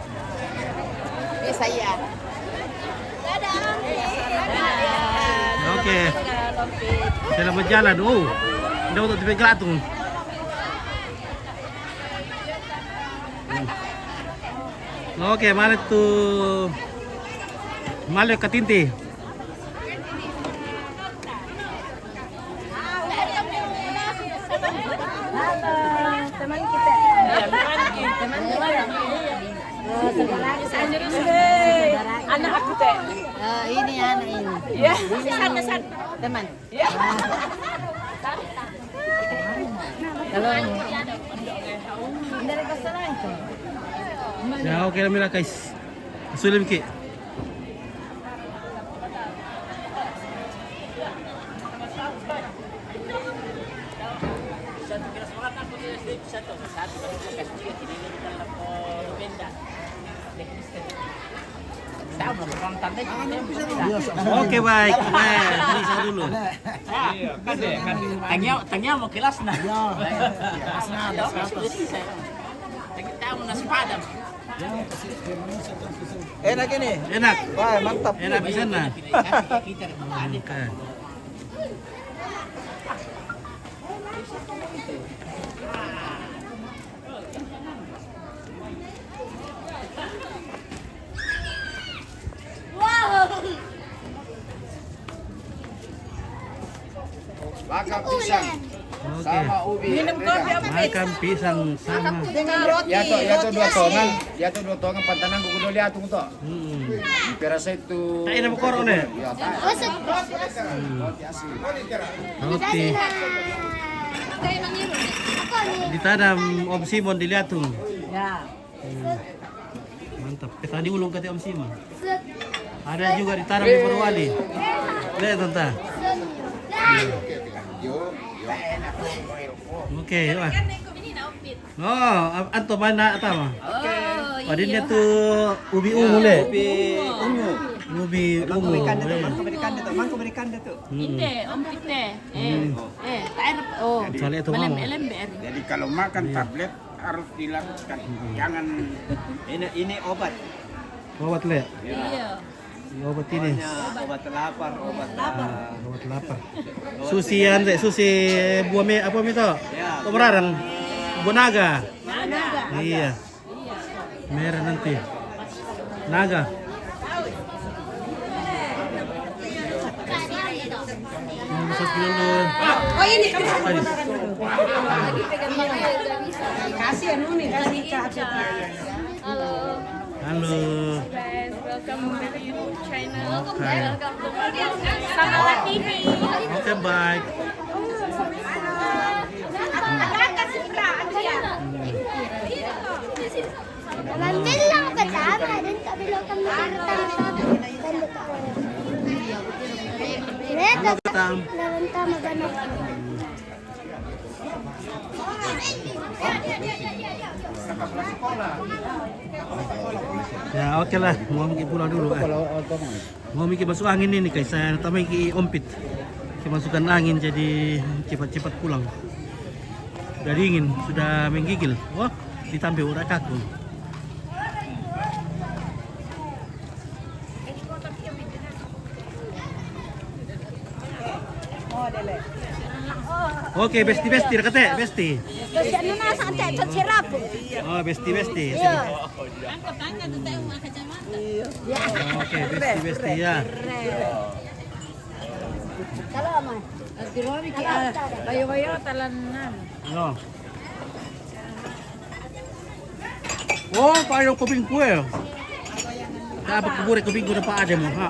Saya. Dadah. Oke. Selamat jalan. Oh, udah untuk dipegang tuh. Oke, mari tuh. Mali ke Tinti. Teman kita. Anak aku teh. Ini anak ini. Ya, sana teman. Ya. Kalau dari kesana itu. Ya, oke lah mila guys. Sulit Ki. Oke baik, bisa dulu. Tanya mau kelas nah. Kita mau nasi padang. Enak ini. Enak. Wah, mantap. Enak bisa nah. Makan pisang sama ubi. Minum kopi apa? Makan pisang sama. Dengan roti. Ya tuh 2 tongan. Ya tuh 2 tongan pantanan kudu lihat tuh to. Perasa itu. Tak ada korone. Ya, tak. Roti. Ditanam Om Simon dilihat tuh. Ya. Mantap. Kita diulung kata Om Simon. Ada juga ditanam di Perwali. Lihat tante. Oke, wah. Oh, anto mana atama? Oh, dia tuh ubi ungu le. Ubi ungu. Mangko berikan itu. Inde, om pite. Tair. Oh. Soalnya itu mau. Jadi kalau makan tablet harus dilakukan. Jangan Ini obat. Obat le. Iya. Obat ini. Obat lapar, obat Obat lapar. Susian deh, susi buah me apa itu? Pemerarang. Buah naga. Iya. Merah nanti. Naga. Masuk dulu. Oh ini kasih anu nih kasih halo. Halo. Guys, welcome to the YouTube channel. Okay. Welcome to Samala TV. Oke, baik. Bilang pertama dan tak bilang kami Ya oke lah, mau mikir pulang dulu. Mau mikir masuk angin ini guys, saya tambah mikir ompit. Masukkan angin jadi cepat-cepat pulang. Sudah dingin, sudah menggigil. Wah, ditambah urat kaku. Oke, besti kate, besti. Oh, besti. Oke, besti ya. Kalau aman. Tiromi ki bayo talanan. No. Oh, payo kuping kue. Dapat kuping kue pa ada mo ha.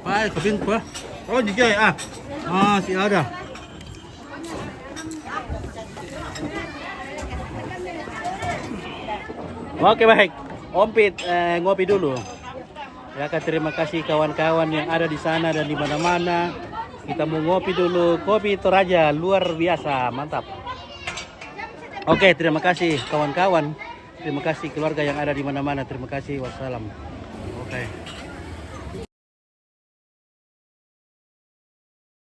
Payo kuping kue. Oh, dijay ah. Ah, si ada. Oke baik, Ompit ngopi dulu. Ya, terima kasih kawan-kawan yang ada di sana dan di mana-mana. Kita mau ngopi dulu, kopi Toraja luar biasa, mantap. Oke, terima kasih kawan-kawan. Terima kasih keluarga yang ada di mana-mana. Terima kasih, wassalam. Oke.